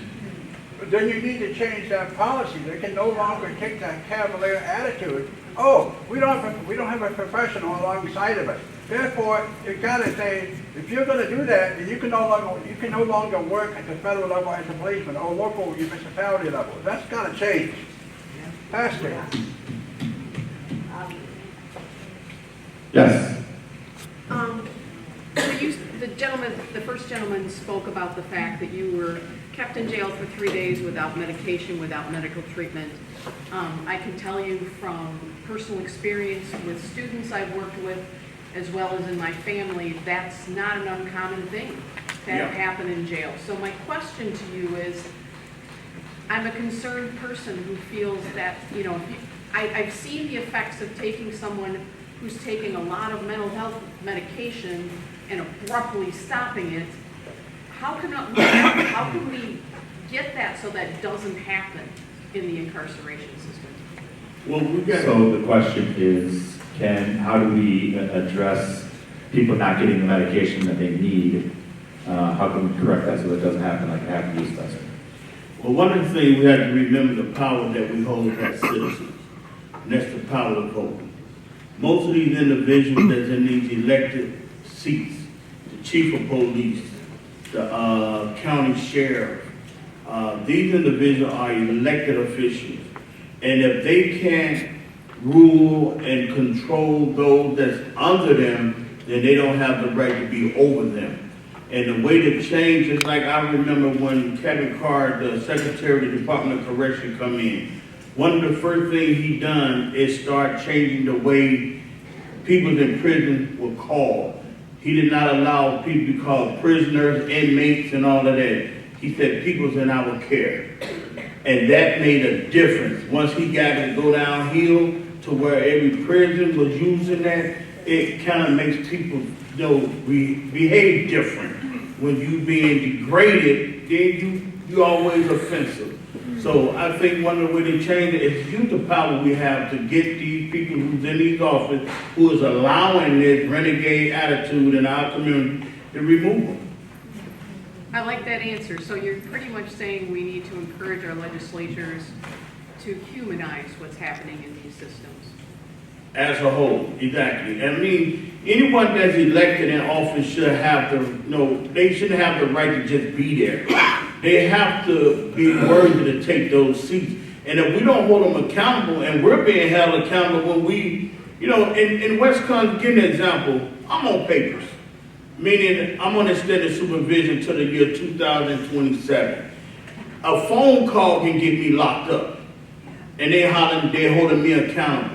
But then you need to change that policy. They can no longer take that cavalier attitude. Oh, we don't have a professional alongside of us. Therefore, you've got to say, if you're going to do that, then you can no longer work at the federal level as a policeman or local municipality level. That's got to change. Pastor. Yes. first gentleman spoke about the fact that you were kept in jail for 3 days without medication, without medical treatment. I can tell you from personal experience with students I've worked with, as well as in my family, that's not an uncommon thing that happen in jail. So my question to you is, I'm a concerned person who feels that, you know, I've seen the effects of taking someone who's taking a lot of mental health medication and abruptly stopping it. How can we get that so that doesn't happen in the incarceration system? Well, we got. So the question is, how do we address people not getting the medication that they need? How can we correct that so that it doesn't happen like it happened to you, Spencer? Well, one of the things we have to remember the power that we hold as citizens, and that's the power of voting. Most of these individuals that's in these elected seats, the chief of police, the county sheriff, these individuals are elected officials. And if they can't rule and control those that's under them, then they don't have the right to be over them. And the way to change is like I remember when Kevin Carr, the Secretary of the Department of Correction, come in. One of the first things he done is start changing the way people in prison were called. He did not allow people to be called prisoners, inmates, and all of that. He said, people's in our care. And that made a difference. Once he got it to go downhill to where every prison was using that, it kind of makes people, you know, behave different. When you being degraded, then you always offensive. So I think one of the ways to change it is use the power we have to get these people who's in these offices, who is allowing this renegade attitude in our community, to remove them. I like that answer. So you're pretty much saying we need to encourage our legislatures to humanize what's happening in these systems. As a whole, exactly. I mean, anyone that's elected in office should have they shouldn't have the right to just be there. They have to be worthy to take those seats. And if we don't hold them accountable, and we're being held accountable when we, in Wisconsin, give an example, I'm on papers, meaning I'm on extended supervision to the year 2027. A phone call can get me locked up, and they're holding me accountable.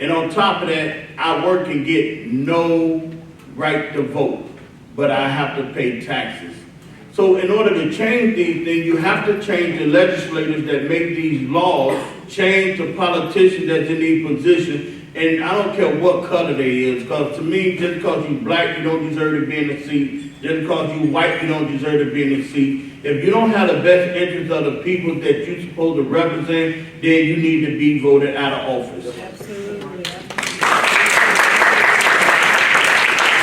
And on top of that, I work and get no right to vote, but I have to pay taxes. So in order to change these things, you have to change the legislators that make these laws, change the politicians that's in these positions, and I don't care what color they is, because to me, just because you black, you don't deserve to be in the seat. Just because you white, you don't deserve to be in the seat. If you don't have the best interest of the people that you're supposed to represent, then you need to be voted out of office. Absolutely.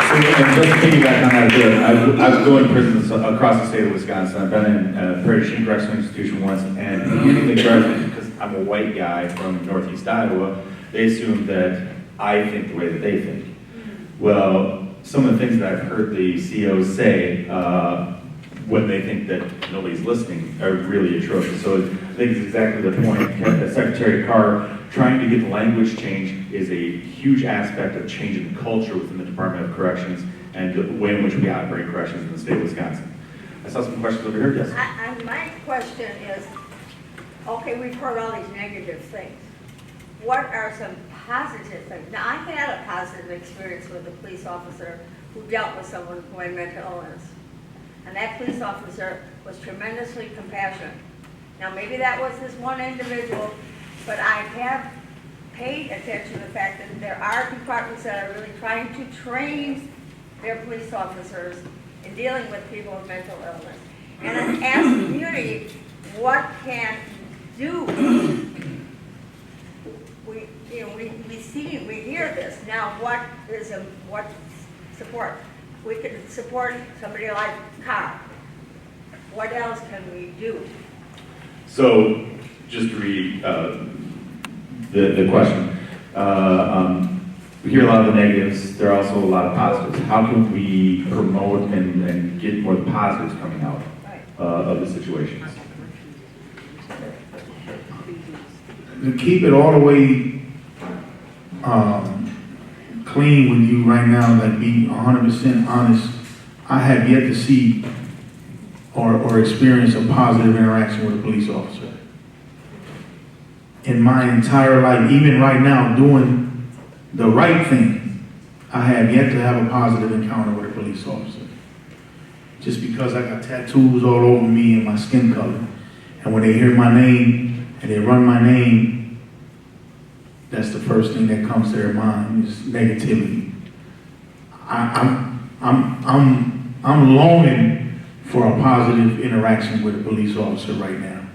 And just to piggyback on that, I've gone to prisons across the state of Wisconsin. I've been in a Perishing Correctional Institution once, and usually because I'm a white guy from Northeast Iowa, they assume that I think the way that they think. Well, some of the things that I've heard the CEOs say when they think that nobody's listening are really atrocious. So I think it's exactly the point. Secretary Carr trying to get the language changed is a huge aspect of changing the culture within the Department of Corrections and the way in which we operate corrections in the state of Wisconsin. I saw some questions over here, yes? My question is, okay, we've heard all these negative things. What are some positive things? Now, I had a positive experience with a police officer who dealt with someone who had mental illness. And that police officer was tremendously compassionate. Now, maybe that was this one individual, but I have paid attention to the fact that there are departments that are really trying to train their police officers in dealing with people with mental illness. And as a community, what can do? We hear this. Now, what support? We could support somebody like Carr. What else can we do? So, just to read the question, we hear a lot of the negatives. There are also a lot of positives. How can we promote and get more positives coming out of the situations? To keep it all the way clean with you right now, like be 100% honest, I have yet to see or experience a positive interaction with a police officer. In my entire life, even right now, doing the right thing, I have yet to have a positive encounter with a police officer. Just because I got tattoos all over me and my skin color. And when they hear my name and they run my name, that's the first thing that comes to their mind is negativity. I'm longing for a positive interaction with a police officer right now.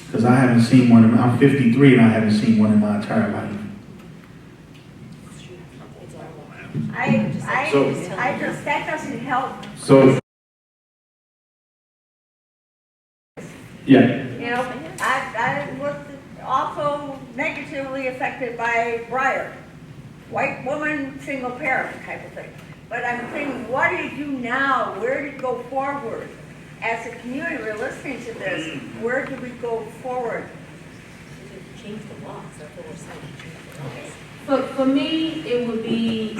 Because I haven't seen one, I'm 53 and I haven't seen one in my entire life. I just, that doesn't help. So, yeah. You know, I was also negatively affected by Breyer. White woman, single parent type of thing. But I'm thinking, what do you do now? Where do you go forward? As a community, we're listening to this. Where do we go forward? Change the laws, that's what we're saying. For me, it would be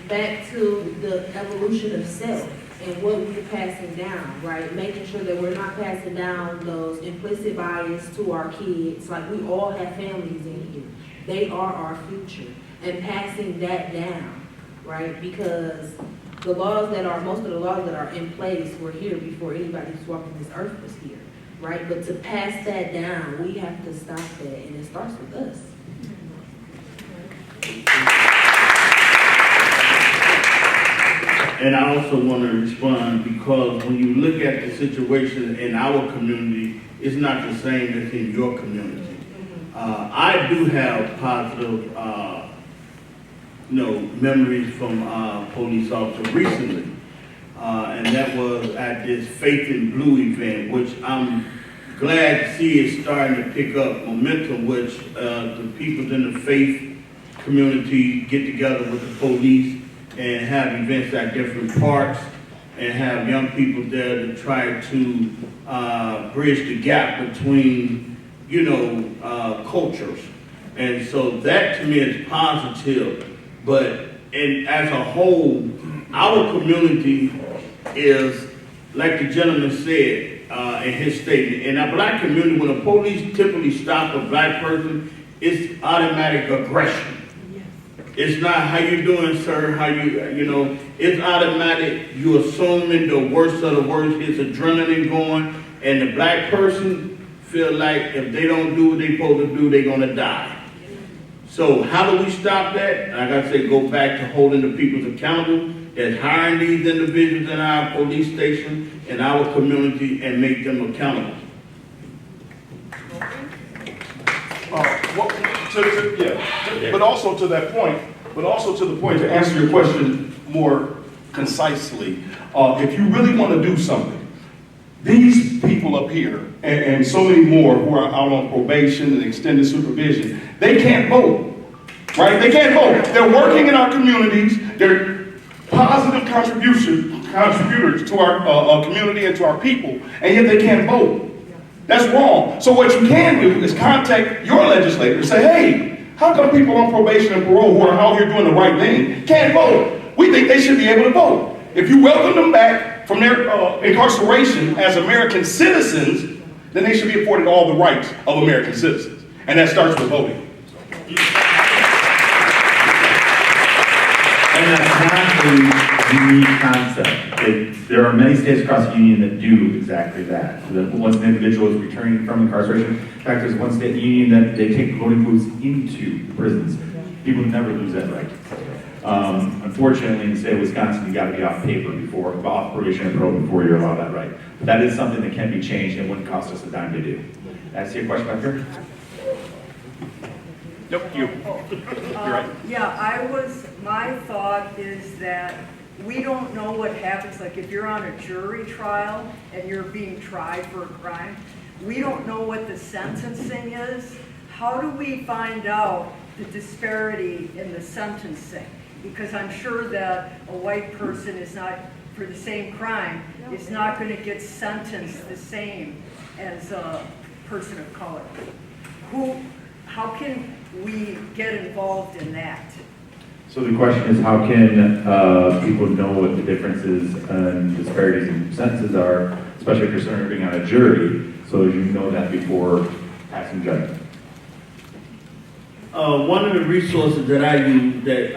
back to the evolution of self and what we're passing down, right? Making sure that we're not passing down those implicit bias to our kids. Like, we all have families in here. They are our future. And passing that down, right? Because the laws that are, most of the laws that are in place were here before anybody who's walking this earth was here, right? But to pass that down, we have to stop that, and it starts with us. And I also want to respond because when you look at the situation in our community, it's not the same as in your community. I do have positive, memories from police officer recently, and that was at this Faith in Blue event, which I'm glad to see is starting to pick up momentum, which the people in the faith community get together with the police and have events at different parks and have young people there to try to bridge the gap between, cultures. And so that to me is positive. But as a whole, our community is, like the gentleman said in his statement, in our black community, when the police typically stop a black person, it's automatic aggression. It's not how you doing, sir, it's automatic. You assuming the worst of the worst, it's adrenaline going, and the black person feel like if they don't do what they're supposed to do, they're gonna die. So how do we stop that? Like I said, go back to holding the people accountable, that's hiring these individuals in our police station, in our community, and make them accountable. But also to that point, to answer your question more concisely, if you really want to do something, these people up here, and so many more who are out on probation and extended supervision, they can't vote, right? They can't vote. They're working in our communities. They're positive contributors to our community and to our people, and yet they can't vote. That's wrong. So what you can do is contact your legislator and say, hey, how come people on probation and parole who are out here doing the right thing can't vote? We think they should be able to vote. If you welcome them back from their incarceration as American citizens, then they should be afforded all the rights of American citizens. And that starts with voting. And that's not a unique concept. There are many states across the union that do exactly that. So that once an individual is returning from incarceration, in fact, there's one state union that they take voting booths into prisons. People never lose that right. Unfortunately, in the state of Wisconsin, you got to be off paper off probation and parole before you're allowed that right. But that is something that can be changed and wouldn't cost us a dime to do. I see a question back here. Nope, you. You're right. My thought is that we don't know what happens, like if you're on a jury trial and you're being tried for a crime, we don't know what the sentencing is. How do we find out the disparity in the sentencing? Because I'm sure that a white person is not, for the same crime, is not going to get sentenced the same as a person of color. How can we get involved in that? So the question is, how can people know what the differences and disparities in sentences are, especially if you're serving on a jury, so that you know that before passing judgment? One of the resources that I use that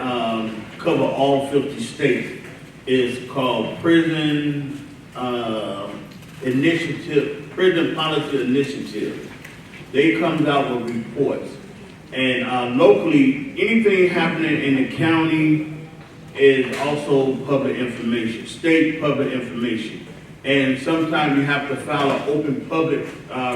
cover all 50 states is called Prison Initiative, Prison Policy Initiative. They comes out with reports. And locally, anything happening in the county is also public information, state public information. And sometimes you have to file an open public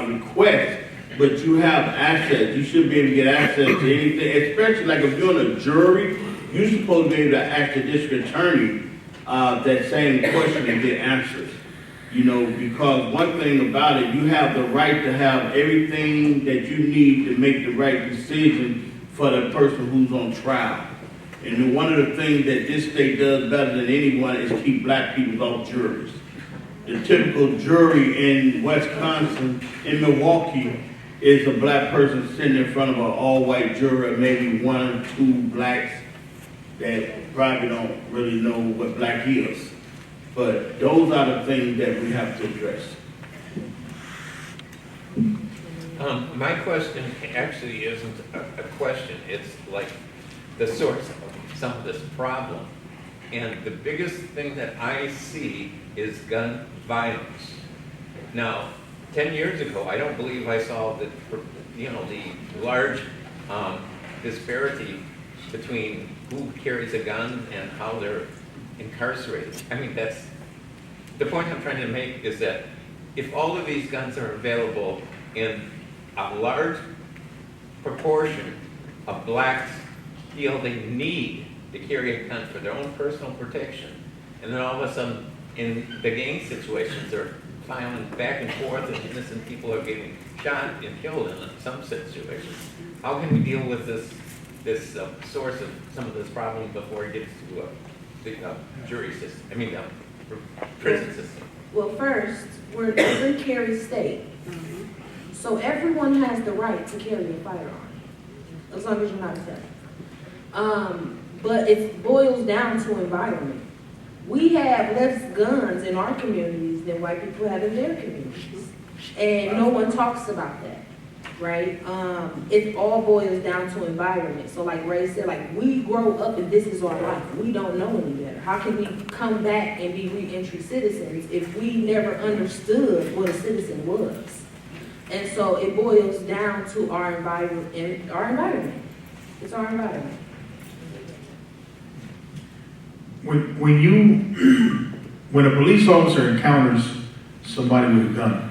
request, but you have access. You should be able to get access to anything, especially like if you're on a jury, you're supposed to be able to ask the district attorney that same question and get answers. You know, because one thing about it, you have the right to have everything that you need to make the right decision for the person who's on trial. And one of the things that this state does better than anyone is keep black people off juries. The typical jury in Wisconsin, in Milwaukee, is a black person sitting in front of an all-white jury, maybe one or two blacks that probably don't really know what black is. But those are the things that we have to address. My question actually isn't a question. It's like the source of some of this problem. And the biggest thing that I see is gun violence. Now, 10 years ago, I don't believe I saw the large disparity between who carries a gun and how they're incarcerated. I mean, that's the point I'm trying to make, is that if all of these guns are available in a large proportion of blacks feel they need to carry a gun for their own personal protection, and then all of a sudden in the gang situations they're filing back and forth and innocent people are getting shot and killed in some situations. How can we deal with this source of some of this problem before it gets to the jury system, prison system? Well, first, we're a carry state. So everyone has the right to carry a firearm, as long as you're not a felon. But it boils down to environment. We have less guns in our communities than white people have in their communities. And no one talks about that, right? It all boils down to environment. So like Ray said, like we grow up and this is our life. We don't know any better. How can we come back and be re-entry citizens if we never understood what a citizen was? And so it boils down to our environment. It's our environment. When a police officer encounters somebody with a gun,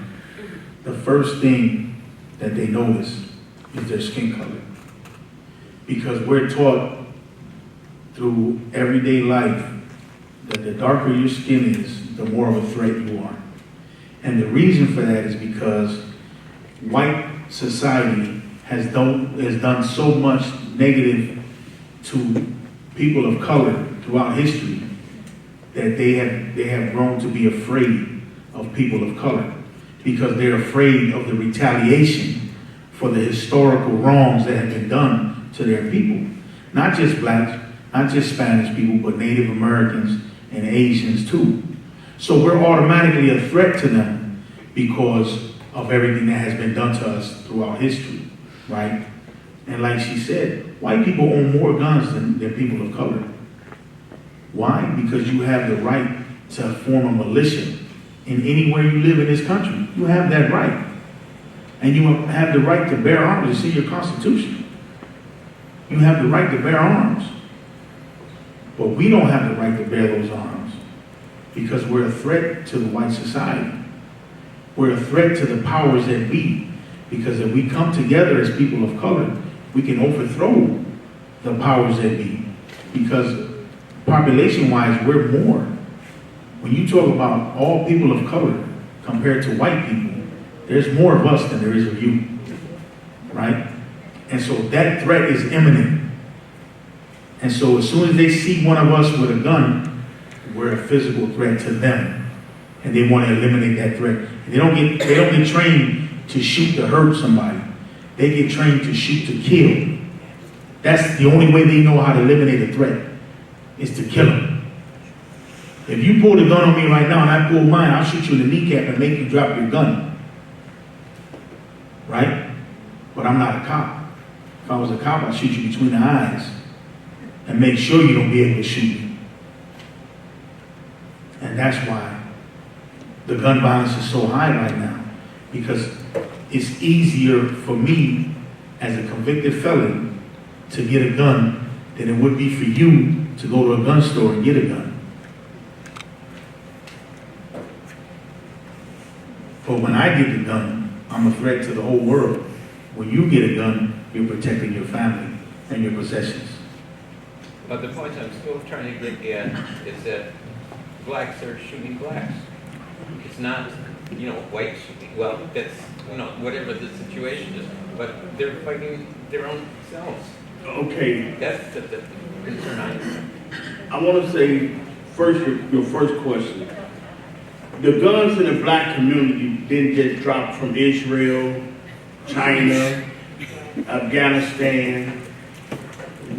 the first thing that they notice is their skin color. Because we're taught through everyday life that the darker your skin is, the more of a threat you are. And the reason for that is because white society has done so much negative to people of color throughout history that they have grown to be afraid of people of color because they're afraid of the retaliation for the historical wrongs that have been done to their people. Not just blacks, not just Spanish people, but Native Americans and Asians too. So we're automatically a threat to them because of everything that has been done to us throughout history, right? And like she said, white people own more guns than people of color. Why? Because you have the right to form a militia in anywhere you live in this country. You have that right. And you have the right to bear arms. It's in your Constitution. You have the right to bear arms. But we don't have the right to bear those arms because we're a threat to the white society. We're a threat to the powers that be. Because if we come together as people of color, we can overthrow the powers that be. Because population-wise, we're more. When you talk about all people of color compared to white people, there's more of us than there is of you, right? And so that threat is imminent. And so as soon as they see one of us with a gun, we're a physical threat to them. And they want to eliminate that threat. And they don't get trained to shoot to hurt somebody. They get trained to shoot to kill. That's the only way they know how to eliminate a threat, is to kill them. If you pull the gun on me right now and I pull mine, I'll shoot you in the kneecap and make you drop your gun. Right? But I'm not a cop. If I was a cop, I'd shoot you between the eyes and make sure you don't be able to shoot me. And that's why the gun violence is so high right now, because it's easier for me as a convicted felon to get a gun than it would be for you to go to a gun store and get a gun. But when I get the gun, I'm a threat to the whole world. When you get a gun, you're protecting your family and your possessions. But the point I'm still trying to get at is that blacks are shooting blacks. It's not, white shooting. Well, that's, whatever the situation is, but they're fighting their own selves. Okay, That's the concern I have. I want to say first, your first question. The guns in the black community didn't just drop from Israel, China, Afghanistan.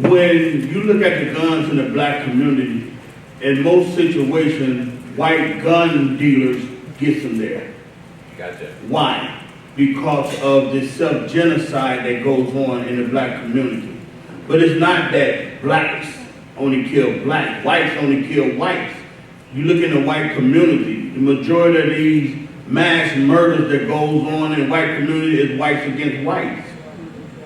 When you look at the guns in the black community, in most situations, white gun dealers get them there. Gotcha. Why? Because of the self-genocide that goes on in the black community. But it's not that blacks only kill blacks, whites only kill whites. You look in the white community, the majority of these mass murders that goes on in the white community is whites against whites.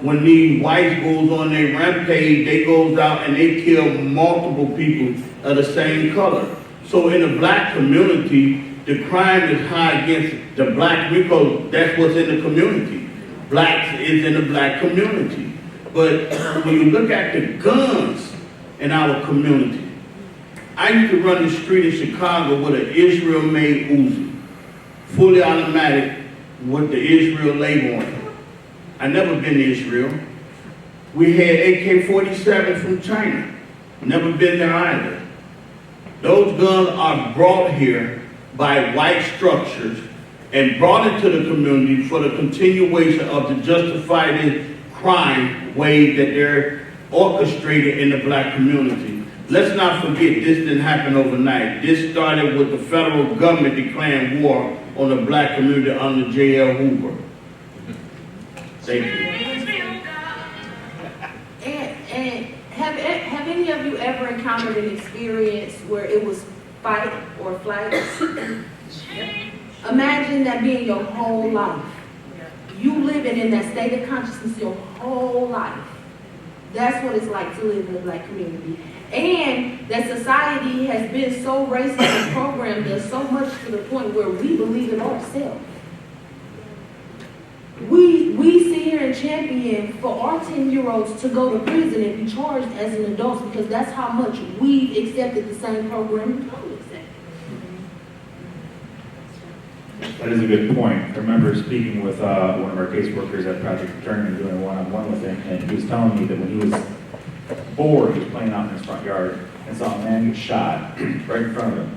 When these whites goes on their rampage, they goes out and they kill multiple people of the same color. So in the black community, the crime is high against the black because that's what's in the community. Blacks is in the black community. But when you look at the guns in our community, I used to run the street in Chicago with an Israel-made Uzi, fully automatic with the Israel label on it. I never been to Israel. We had AK-47 from China. Never been there either. Those guns are brought here by white structures and brought into the community for the continuation of the justified crime wave that they're orchestrated in the black community. Let's not forget, this didn't happen overnight. This started with the federal government declaring war on the black community under J.L. Hoover. Thank you. And have any of you ever encountered an experience where it was fight or flight? Imagine that being your whole life. You living in that state of consciousness your whole life. That's what it's like to live in the black community. And that society has been so racist and programmed us so much to the point where we believe in ourselves. We sit here and champion for our 10-year-olds to go to prison and be charged as an adult because that's how much we accepted the same program. That is a good point. I remember speaking with one of our caseworkers at Project Return and doing a one-on-one with him, and he was telling me that when he was bored, he was playing out in his front yard and saw a man get shot right in front of him.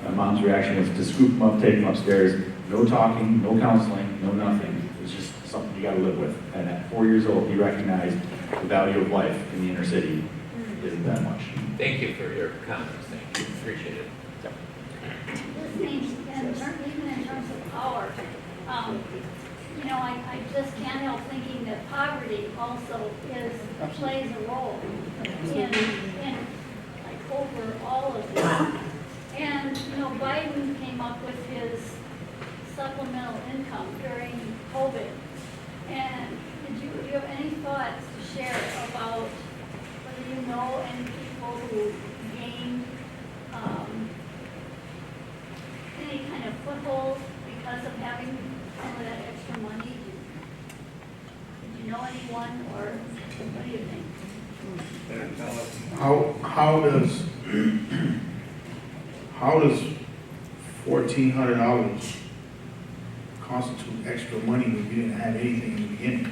My mom's reaction was to scoop him up, take him upstairs. No talking, no counseling, no nothing. It was just something you got to live with. And at 4 years old, he recognized the value of life in the inner city isn't that much. Thank you for your comments. Thank you. Appreciate it. Even in terms of power, I just can't help thinking that poverty also plays a role in over all of this. And Biden came up with his supplemental income during COVID. And do you have any thoughts to share about whether you know any people who gained any kind of foothold because of having some of that extra money? Did you know anyone, or what do you think? How does $1,400 constitute extra money when you didn't have anything in the beginning?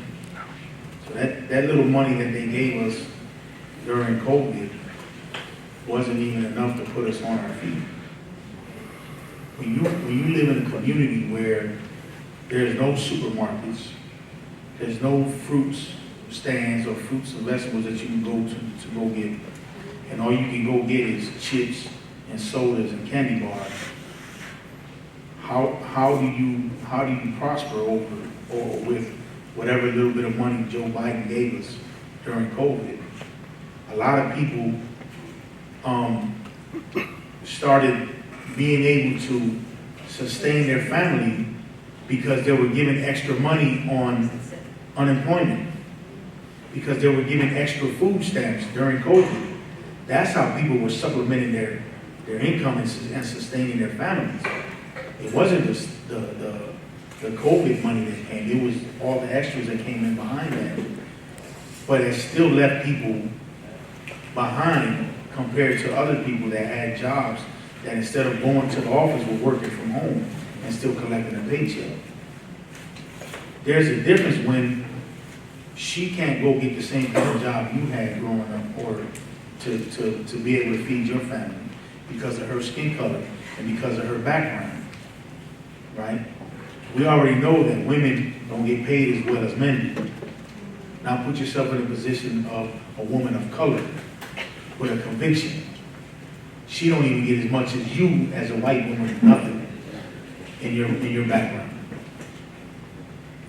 So that little money that they gave us during COVID wasn't even enough to put us on our feet. When you live in a community where there's no supermarkets, there's no fruits, stands or fruits and vegetables that you can go to go get. And all you can go get is chips and sodas and candy bars. How do you prosper over or with whatever little bit of money Joe Biden gave us during COVID? A lot of people started being able to sustain their family because they were given extra money on unemployment, because they were given extra food stamps during COVID. That's how people were supplementing their income and sustaining their families. It wasn't just the COVID money that came, it was all the extras that came in behind that. But it still left people behind compared to other people that had jobs that instead of going to the office were working from home and still collecting a paycheck. There's a difference when she can't go get the same kind of job you had growing up or to be able to feed your family because of her skin color and because of her background, right? We already know that women don't get paid as well as men do. Now put yourself in the position of a woman of color with a conviction. She don't even get as much as you as a white woman with nothing in your background.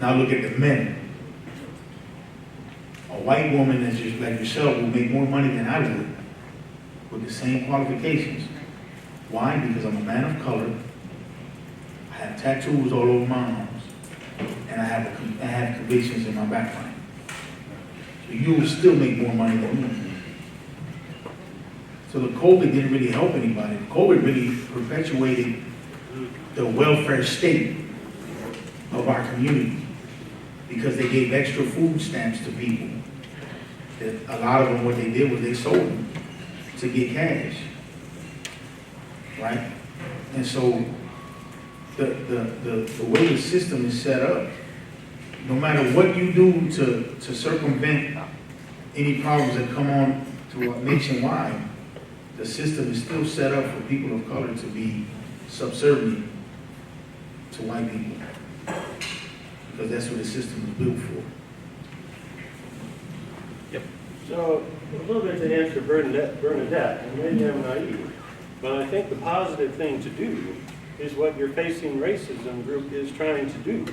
Now look at the men. A white woman that's just like yourself will make more money than I would with the same qualifications. Why? Because I'm a man of color. I have tattoos all over my arms, and I have convictions in my background. So you will still make more money than me. So the COVID didn't really help anybody. COVID really perpetuated the welfare state of our community because they gave extra food stamps to people. That a lot of them, what they did was they sold them to get cash, right? And so the way the system is set up, no matter what you do to circumvent any problems that come on to nationwide, the system is still set up for people of color to be subservient to white people. Because that's what the system is built for. Yep. So, a little bit to answer Bernadette, and maybe I'm naive, but I think the positive thing to do is what your Facing Racism group is trying to do,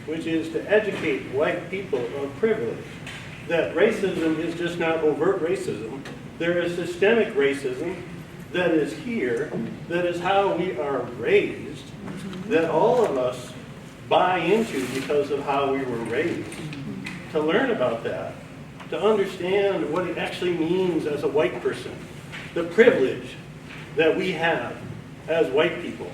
which is to educate white people of privilege that racism is just not overt racism. There is systemic racism that is here, that is how we are raised, that all of us buy into because of how we were raised. To learn about that, to understand what it actually means as a white person, the privilege that we have as white people,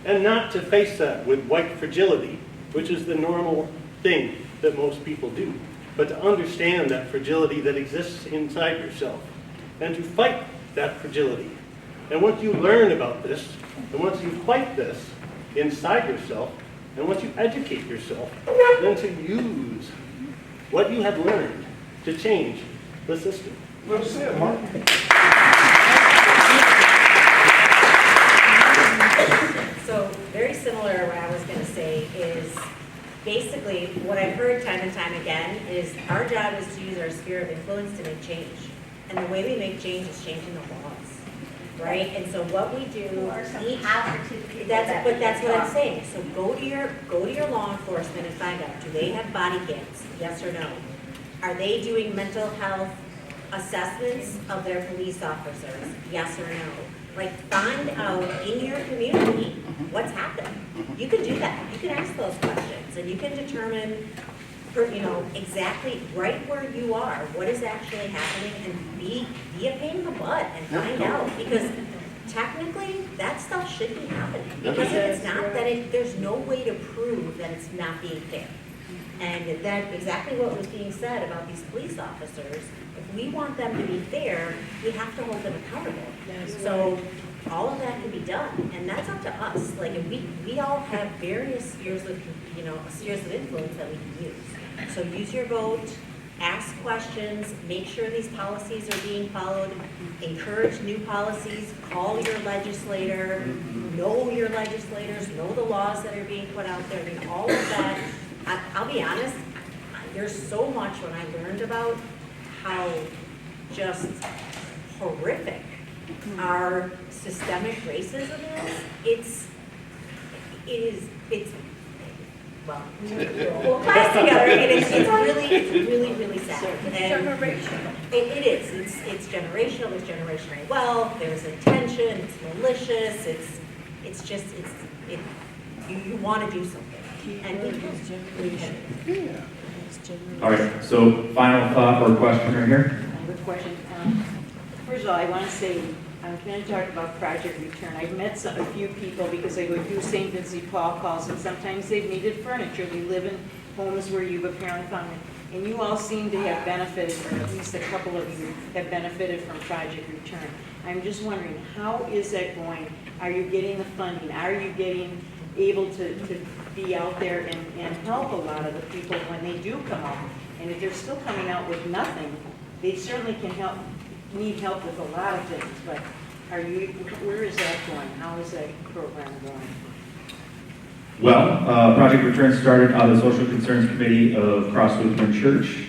and not to face that with white fragility, which is the normal thing that most people do, but to understand that fragility that exists inside yourself, and to fight that fragility. And once you learn about this, and once you fight this inside yourself, and once you educate yourself, then to use what you have learned to change the system. Well said, Mark. So very similar, what I was going to say is basically what I've heard time and time again is our job is to use our sphere of influence to make change. And the way we make change is changing the laws, right? And so what we do, that's what I'm saying. So go to your law enforcement and find out, do they have body cams? Yes or no? Are they doing mental health assessments of their police officers? Yes or no? Like find out in your community what's happening. You can do that. You can ask those questions and you can determine exactly right where you are, what is actually happening, and be a pain in the butt and find out, because technically that stuff should be happening. Because if it's not, then there's no way to prove that it's not being fair. And that exactly what was being said about these police officers. If we want them to be fair, we have to hold them accountable. So all of that can be done, and that's up to us. Like if we all have various spheres of influence that we can use. So use your vote, ask questions, make sure these policies are being followed, encourage new policies, call your legislator, know your legislators, know the laws that are being put out there. I mean, all of that, I'll be honest, there's so much when I learned about how just horrific our systemic racism is. It's well, we'll class together, and it's really sad. It's And generational. it is. It's generational. There's generational wealth. There's intention. It's malicious. You want to do something, and we can. All right, so final thought or question right here? I have a question. First of all, I want to say, I'm going to talk about Project Return. I've met a few people because I go through St. Vincent Paul calls, and sometimes they've needed furniture. They live in homes where you've apparently found it. And you all seem to have benefited, or at least a couple of you have benefited from Project Return. I'm just wondering, how is that going? Are you getting the funding? Are you getting able to be out there and help a lot of the people when they do come out? And if they're still coming out with nothing, they certainly can need help with a lot of things, but where is that going? How is that program going? Well, Project Return started out of the Social Concerns Committee of Cross Lutheran Church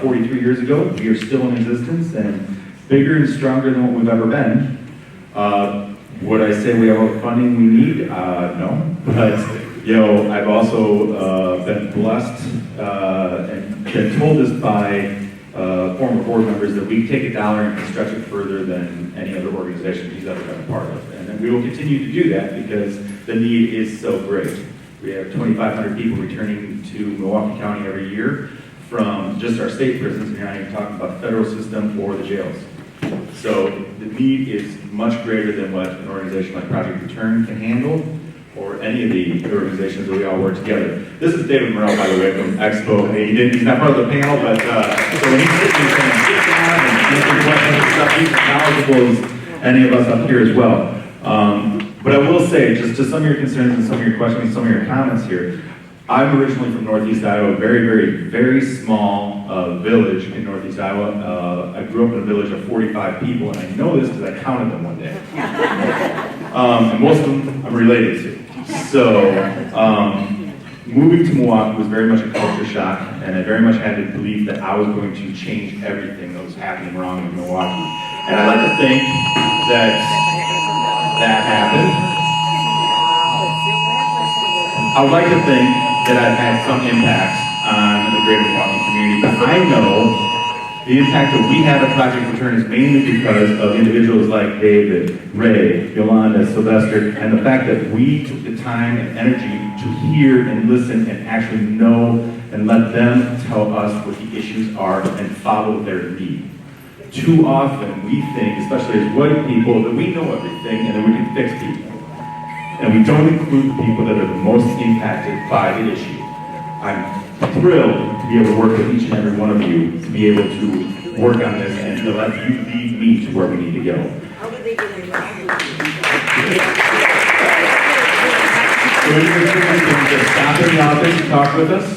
43 years ago. We are still in existence and bigger and stronger than what we've ever been. Would I say we have all the funding we need? No, but I've also been blessed and been told this by former board members that we take a dollar and can stretch it further than any other organization he's ever been a part of. And then we will continue to do that because the need is so great. We have 2,500 people returning to Milwaukee County every year from just our state prisons, and you're not even talking about the federal system or the jails. So the need is much greater than what an organization like Project Return can handle, or any of the organizations that we all work together. This is David Morrell, by the way, from Expo. He's not part of the panel, but so when he's sitting there saying, sit down and answer questions and stuff, he's as knowledgeable as any of us up here as well. But I will say, just to some of your concerns and some of your questions and some of your comments here, I'm originally from Northeast Iowa, a very, very, very small village in Northeast Iowa. I grew up in a village of 45 people, and I know this because I counted them one day. And most of them I'm related to. So, moving to Milwaukee was very much a culture shock, and I very much had to believe that I was going to change everything that was happening wrong in Milwaukee. And I'd like to think that happened. I would like to think that I've had some impact on the greater Milwaukee community, but I know the impact that we have at Project Return is mainly because of individuals like David, Ray, Yolanda, Sylvester, and the fact that we took the time and energy to hear and listen and actually know and let them tell us what the issues are and follow their lead. Too often we think, especially as white people, that we know everything and that we can fix people. And we don't include the people that are the most impacted by the issue. I'm thrilled to be able to work with each and every one of you to be able to work on this and to let you lead me to where we need to go. How would they get involved with you? So you can just stop in the office and talk with us.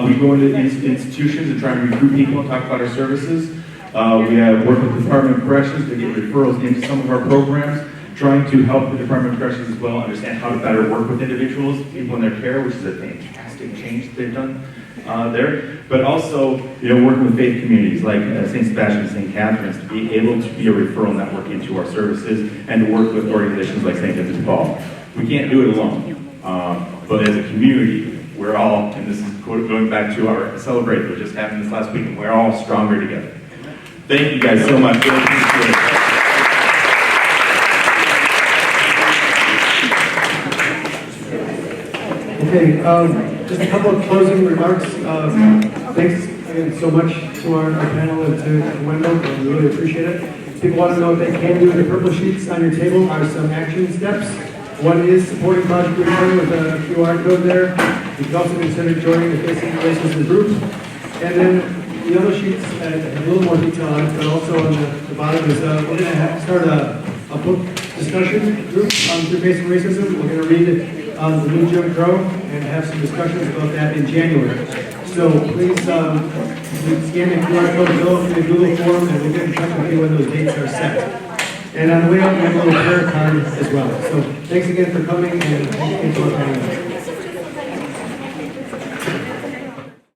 We go into institutions and try and recruit people and talk about our services. We have worked with the Department of Corrections to get referrals into some of our programs, trying to help the Department of Corrections as well understand how to better work with individuals, people in their care, which is a fantastic change that they've done there. But also, working with faith communities like St. Sebastian and St. Catherine's to be able to be a referral network into our services and to work with organizations like St. Vincent Paul. We can't do it alone, but as a community, we're all, and this is going back to our Celebrate that just happened this last week, and we're all stronger together. Thank you guys so much. Really appreciate it. Okay, just a couple of closing remarks. Thanks again so much to our panel and to Wendell. We really appreciate it. People want to know what they can do. The purple sheets on your table are some action steps. One is supporting Project Return with a QR code there. You can also consider joining the Facing Racism group. And then the other sheets have a little more detail on it, but also on the bottom is we're going to start a book discussion group on Facing Racism. We're going to read it the new Jim Crow and have some discussions about that in January. So please scan the QR code, go through the Google form, and we'll get in touch with you when those dates are set. And on the way out, we have a little prayer card as well. So thanks again for coming, and thanks for coming.